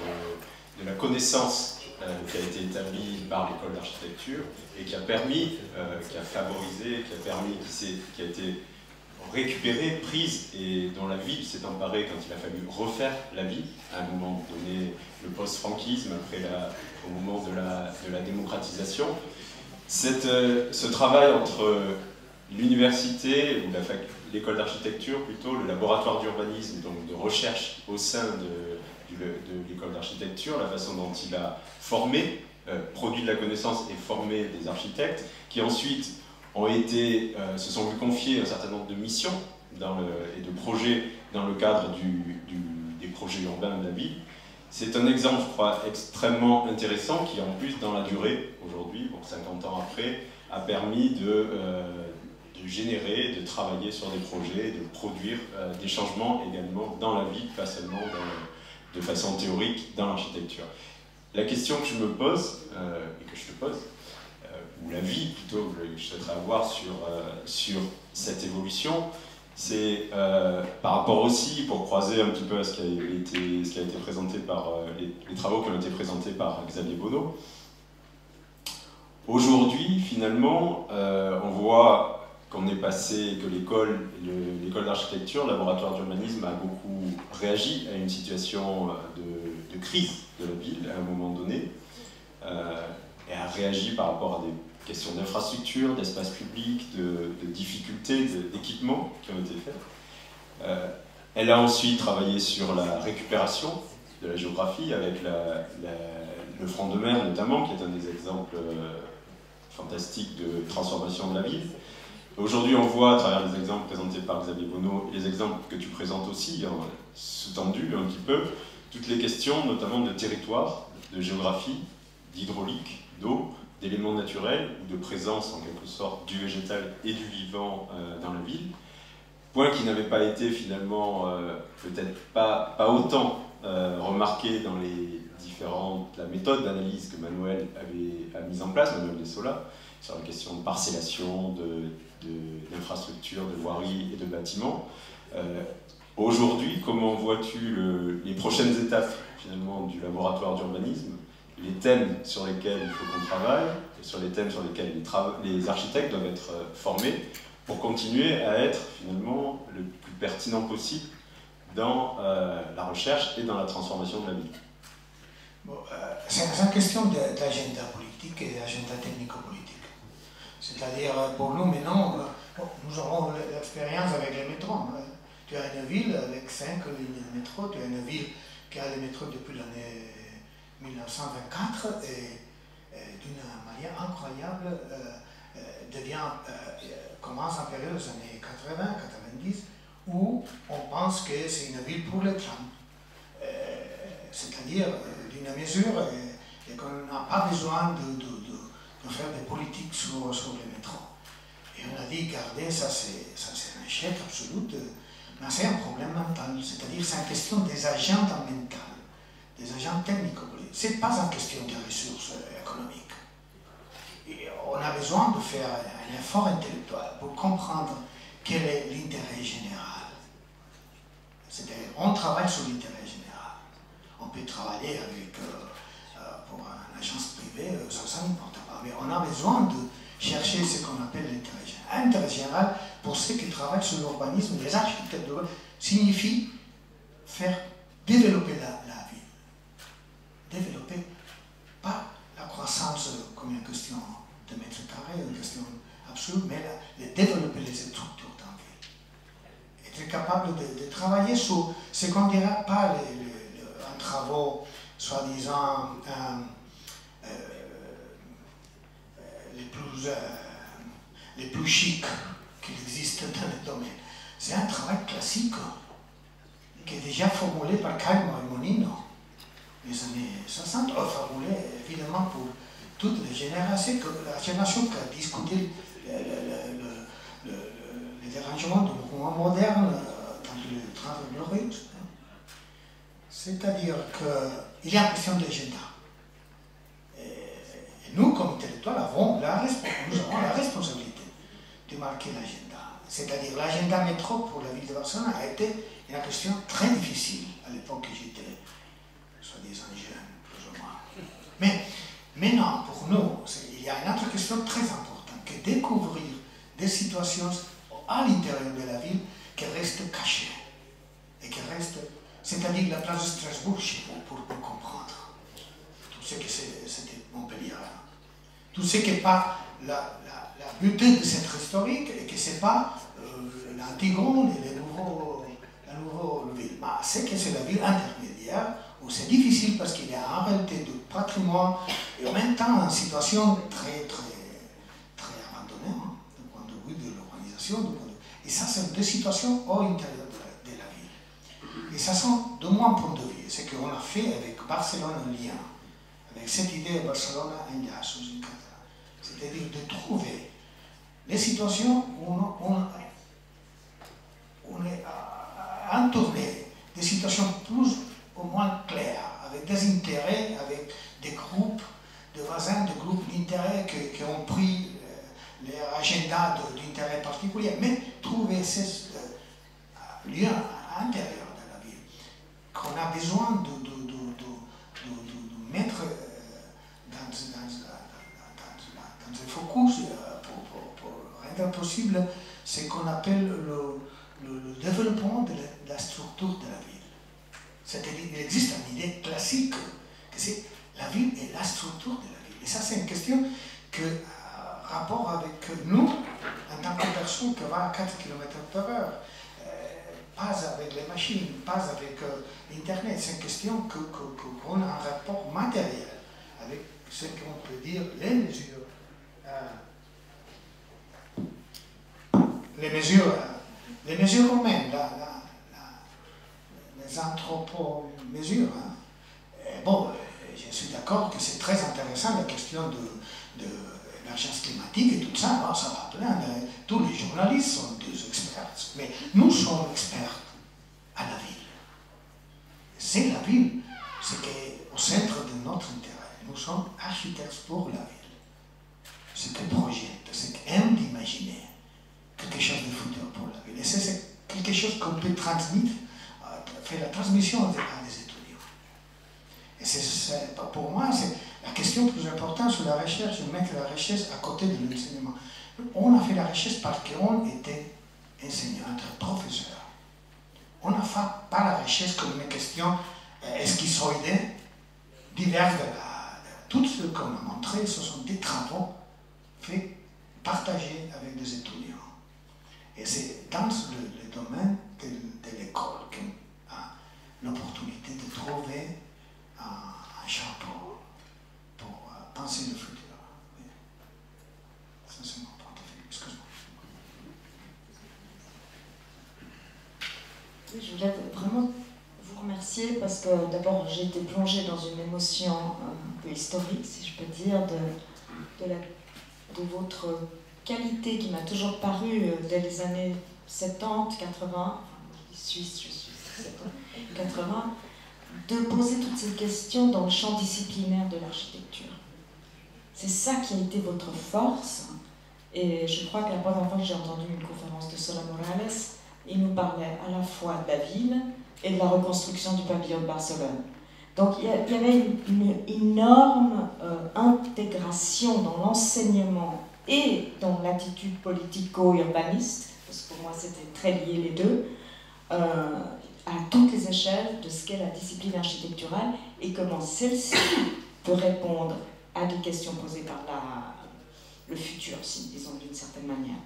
de la connaissance qui a été établie par l'école d'architecture et qui a permis, qui a favorisé, qui a été récupérée, prise et dont la ville s'est emparée quand il a fallu refaire la ville, à un moment donné, le post-franquisme, après au moment de la démocratisation. Ce travail entre l'université, ou l'école d'architecture plutôt, le laboratoire d'urbanisme, donc de recherche au sein de l'école d'architecture, la façon dont il a formé, produit de la connaissance et formé des architectes, qui ensuite se sont vus confier un certain nombre de missions et de projets dans le cadre des projets urbains de la ville. C'est un exemple, je crois, extrêmement intéressant qui, en plus, dans la durée, aujourd'hui, 50 ans après, a permis de générer, de travailler sur des projets, de produire des changements également dans la vie, pas seulement de façon théorique dans l'architecture. La question que je me pose, et que je te pose, ou la vie plutôt que je souhaiterais avoir sur cette évolution, c'est par rapport aussi, pour croiser un petit peu à ce qui a été présenté par les travaux qui ont été présentés par Xavier Bonneau. Aujourd'hui, finalement, on voit qu'on est passé, que l'école d'architecture, le laboratoire d'urbanisme a beaucoup réagi à une situation de crise de la ville à un moment donné, et a réagi par rapport à des questions d'infrastructure, d'espace public, de difficultés d'équipement qui ont été faites. Elle a ensuite travaillé sur la récupération de la géographie avec le front de mer notamment, qui est un des exemples fantastiques de transformation de la ville. Aujourd'hui, on voit à travers les exemples présentés par Xavier Bonneau et les exemples que tu présentes aussi, sous-tendus un petit peu, toutes les questions notamment de territoire, de géographie, d'hydraulique, d'eau, d'éléments naturels ou de présence en quelque sorte du végétal et du vivant dans la ville. Point qui n'avait pas été finalement peut-être pas autant remarqué dans la méthode d'analyse que Manuel a mise en place, Manuel de Sola, sur la question de parcellation, d'infrastructures, de voiries et de bâtiments. Aujourd'hui, comment vois-tu les prochaines étapes finalement du laboratoire d'urbanisme, les thèmes sur lesquels il faut qu'on travaille, et sur les thèmes sur lesquels les architectes doivent être formés pour continuer à être finalement le plus pertinent possible dans la recherche et dans la transformation de la ville? Bon, c'est une question d'agenda politique et d'agenda technico-politique. C'est-à-dire, pour nous, maintenant, nous aurons l'expérience avec les métros. Tu as une ville avec 5 lignes de métro, tu as une ville qui a le métro depuis l'année 1924 et d'une manière incroyable commence en période des années 80-90 où on pense que c'est une ville pour les trams. C'est-à-dire d'une mesure et qu'on n'a pas besoin de faire des politiques sur les métros. Et on a dit, regardez, ça c'est un échec absolu, mais c'est un problème mental, c'est-à-dire c'est une question des agents mentaux, des agents technico-politiques. Ce n'est pas une question de ressources économiques. Et on a besoin de faire un effort intellectuel pour comprendre quel est l'intérêt général. C'est-à-dire, on travaille sur l'intérêt général. On peut travailler avec, pour une agence privée, ça n'importe pas. Mais on a besoin de chercher ce qu'on appelle l'intérêt général. L'intérêt général, pour ceux qui travaillent sur l'urbanisme, les architectes de l'urbanisme, signifie faire développer la ville. Développer, pas la croissance comme une question de mètres carrés, une question absolue, mais développer les structures dans la ville. Être capable de travailler sur ce qu'on ne dira pas en travaux, soi-disant, les plus chics qu'il existe dans le domaine. C'est un travail classique qui est déjà formulé par Calmo et Monino les années 60, formulé évidemment pour toutes les générations, la génération qui a discuté les dérangements du mouvement moderne dans le transfert. C'est-à-dire qu'il y a une question d'agenda. Et nous, comme intellectuels, nous avons la responsabilité de marquer l'agenda. C'est-à-dire l'agenda métro pour la ville de Barcelone a été une question très difficile à l'époque que j'étais, soi-disant jeune, plus ou moins. Mais maintenant, pour nous, il y a une autre question très importante, que découvrir des situations à l'intérieur de la ville qui restent cachées. Et qui restent, c'est-à-dire la place de Strasbourg chez vous, pour comprendre. Tout ce que c'était Montpellier. Tout ce qui n'est pas la beauté de cette historique et que ce n'est pas l'Antigone et la nouvelle ville. C'est que c'est la ville intermédiaire où c'est difficile parce qu'il y a en réalité du patrimoine et en même temps une situation très abandonnée du point de vue de l'urbanisation. Et ça, c'est des situations au intérieur de la ville. Et ça sont de mon point de vue, ce qu'on a fait avec Barcelone en lien, avec cette idée de Barcelone en Llaços, en catalan. C'est-à-dire de trouver les situations où on est entouré des situations plus ou moins claires, avec des intérêts, avec des groupes de voisins, des groupes d'intérêts qui ont pris leur agenda d'intérêt particulier, mais trouver ces lieux intérieurs de la ville qu'on a besoin de mettre dans un focus pour rendre possible ce qu'on appelle le développement de la structure de la ville. C'est-à-dire qu'il existe une idée classique que c'est la ville et la structure de la ville. Et ça, c'est une question que rapport avec nous, en tant que personne qui va à 4 km/h, pas avec les machines, pas avec l'Internet. C'est une question qu'on a un rapport matériel avec ce qu'on peut dire les mesures humaines, les anthropomesures. Bon, je suis d'accord que c'est très intéressant la question de l'émergence climatique et tout ça. Alors, ça va plein. Tous les journalistes sont des experts. Mais nous sommes experts à la ville. C'est la ville, c'est au centre de notre intérêt. Nous sommes architectes pour la ville. Ce que projette, ce qu'aime d'imaginer quelque chose de futur pour la ville. Et c'est quelque chose qu'on peut transmettre, faire la transmission à des étudiants. Et pour moi, c'est la question plus importante sur la recherche, c'est de mettre la recherche à côté de l'enseignement. On a fait la recherche parce qu'on était enseignant, professeur. On n'a fait pas la recherche comme une question esquissoïdée, diverses. Tout ce qu'on a montré, ce sont des travaux faits, partagés avec des étudiants. Et c'est dans le domaine de l'école qu'on a l'opportunité de trouver un chapeau pour penser le futur. Oui. Ça, c'est mon point de vue. Excuse-moi. Je voulais vraiment vous remercier parce que d'abord j'ai été plongée dans une émotion un peu historique, si je peux dire, de votre qualité qui m'a toujours paru dès les années 70, 80, enfin, je suis 80, de poser toutes ces questions dans le champ disciplinaire de l'architecture. C'est ça qui a été votre force, et je crois que la première fois que j'ai entendu une conférence de Sola Morales, il nous parlait à la fois de la ville et de la reconstruction du pavillon de Barcelone. Donc il y avait une énorme intégration dans l'enseignement et dans l'attitude politico-urbaniste, parce que pour moi c'était très lié les deux, à toutes les échelles de ce qu'est la discipline architecturale et comment celle-ci peut répondre à des questions posées par le futur, disons d'une certaine manière.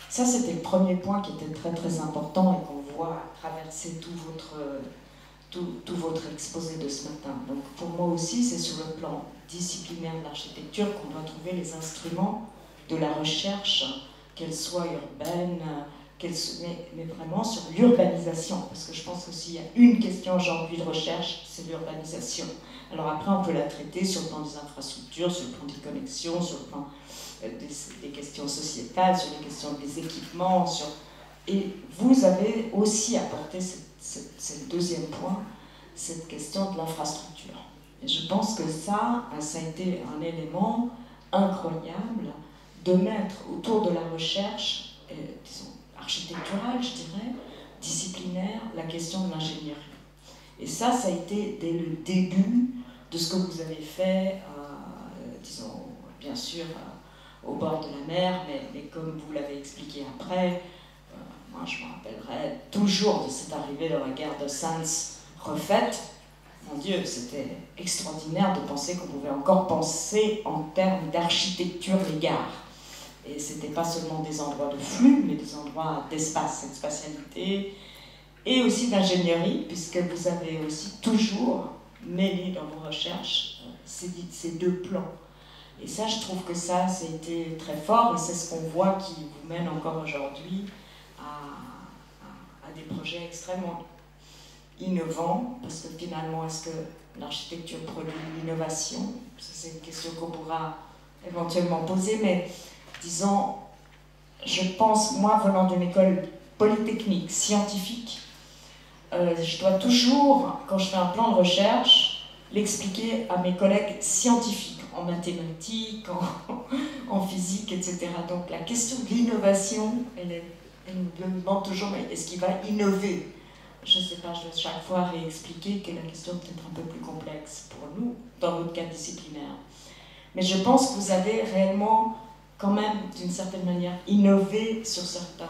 Ça, c'était le premier point qui était très très important et qu'on voit traverser tout votre exposé de ce matin. Donc pour moi aussi, c'est sur le plan disciplinaire de l'architecture qu'on doit trouver les instruments de la recherche, qu'elle soit urbaine, mais vraiment sur l'urbanisation, parce que je pense que s'il y a une question aujourd'hui de recherche, c'est l'urbanisation. Alors après, on peut la traiter sur le plan des infrastructures, sur le plan des connexions, sur le plan des questions sociétales, sur les questions des équipements, et vous avez aussi apporté c'est le deuxième point, cette question de l'infrastructure. Et je pense que ça a été un élément incroyable de mettre autour de la recherche, disons, architecturale, je dirais, disciplinaire, la question de l'ingénierie. Et ça a été dès le début de ce que vous avez fait, disons, bien sûr, au bord de la mer, mais comme vous l'avez expliqué après, moi je me rappellerai toujours de cette arrivée dans la gare de Sens refaite. Mon Dieu, c'était extraordinaire de penser qu'on pouvait encore penser en termes d'architecture des gares. Et ce n'était pas seulement des endroits de flux, mais des endroits d'espace, de spatialité, et aussi d'ingénierie, puisque vous avez aussi toujours mêlé dans vos recherches ces deux plans. Et ça, je trouve que ça a été très fort, et c'est ce qu'on voit qui vous mène encore aujourd'hui à des projets extrêmement innovants, parce que finalement, est-ce que l'architecture produit l'innovation? C'est une question qu'on pourra éventuellement poser, mais disons, je pense, moi venant d'une école polytechnique, scientifique, je dois toujours, quand je fais un plan de recherche, l'expliquer à mes collègues scientifiques, en mathématiques, en physique, etc. Donc la question de l'innovation, elle me demande toujours, mais est-ce qu'il va innover? Je ne sais pas, je dois chaque fois réexpliquer que la question est peut-être un peu plus complexe pour nous, dans votre cas disciplinaire. Mais je pense que vous avez réellement, quand même, d'une certaine manière, innové sur certains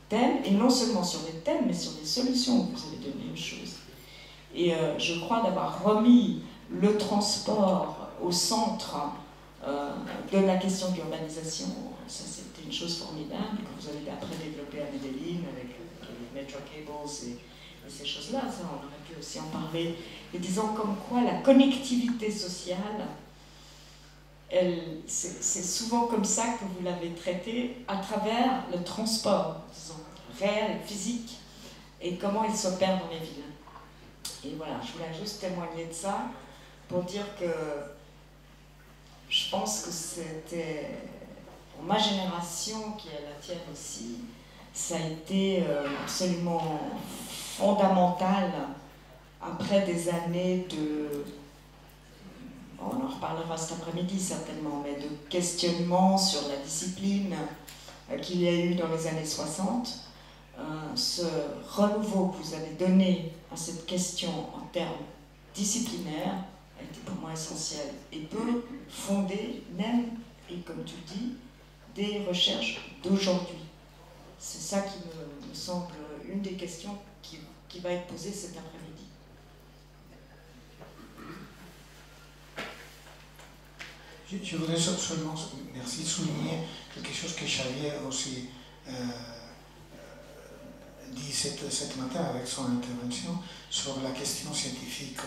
thèmes, et non seulement sur les thèmes, mais sur les solutions que vous avez données aux choses. Et je crois d'avoir remis le transport au centre de la question de l'urbanisation. Ça, c'était une chose formidable que vous avez après développé à Medellín avec les Metro Cables et ces choses-là. Ça, on aurait pu aussi en parler. Et disons comme quoi la connectivité sociale, c'est souvent comme ça que vous l'avez traité, à travers le transport, disons, réel, physique, et comment il s'opère dans les villes. Et voilà, je voulais juste témoigner de ça pour dire que je pense que c'était, pour ma génération, qui est la tienne aussi, ça a été absolument fondamental après des années de... On en reparlera cet après-midi certainement, mais de questionnement sur la discipline qu'il y a eu dans les années 60. Ce renouveau que vous avez donné à cette question en termes disciplinaires a été pour moi essentiel et peut fonder même, et comme tu dis, des recherches d'aujourd'hui. C'est ça qui me semble une des questions qui va être posée cet après-midi. Je voudrais seulement, merci, souligner quelque chose que Xavier aussi dit ce matin avec son intervention sur la question scientifique.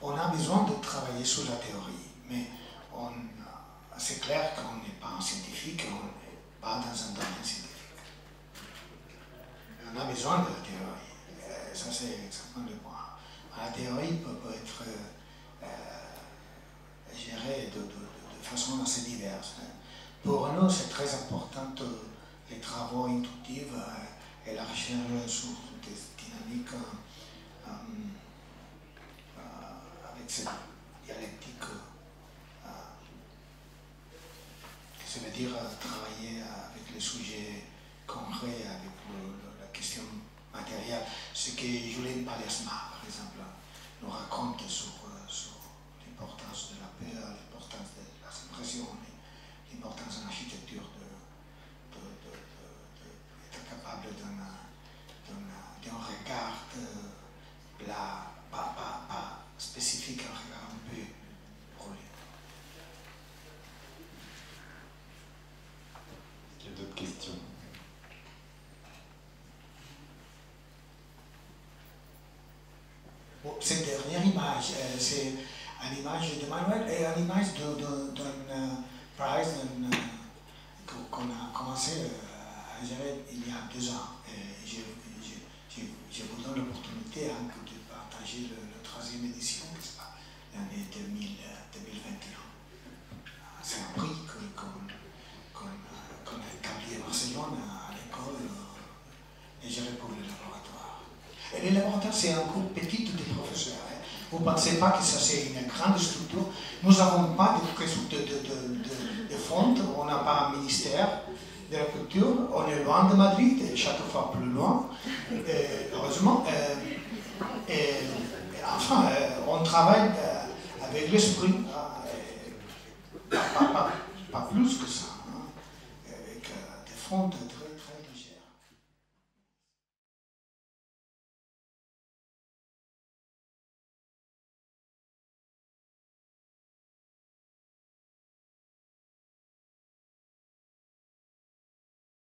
On a besoin de travailler sur la théorie, mais c'est clair qu'on n'est pas un scientifique, on n'est pas dans un domaine scientifique. On a besoin de la théorie, ça c'est exactement le point. La théorie peut être gérée de façon assez diverse. Pour nous, c'est très important les travaux intuitifs et la recherche sur des dynamiques avec cette dialectique, ça veut dire travailler avec les sujets concrets, avec la question matérielle. Ce que Julien Palesma, par exemple, nous raconte sur l'importance de la paix, l'importance de la séparation, l'importance de l'architecture, d'être capable d'un regard plat, pas spécifique, un regard un peu brûlé. Est-ce qu'il y a d'autres questions? Bon, cette dernière image, c'est une image de Manuel et une image d'un prize qu'on a commencé à gérer il y a 2 ans. Et je vous donne l'opportunité de partager la 3e édition, l'année 2021. C'est un prix qu'on a établi à Barcelone, à l'école, et géré pour le laboratoire. Et le laboratoire, c'est un groupe petit de professeurs. Vous ne pensez pas que ça c'est une grande structure. Nous n'avons pas de fonds, on n'a pas un ministère de la culture, on est loin de Madrid, et chaque fois plus loin, heureusement. Enfin, on travaille avec l'esprit, pas plus que ça, avec des fonds très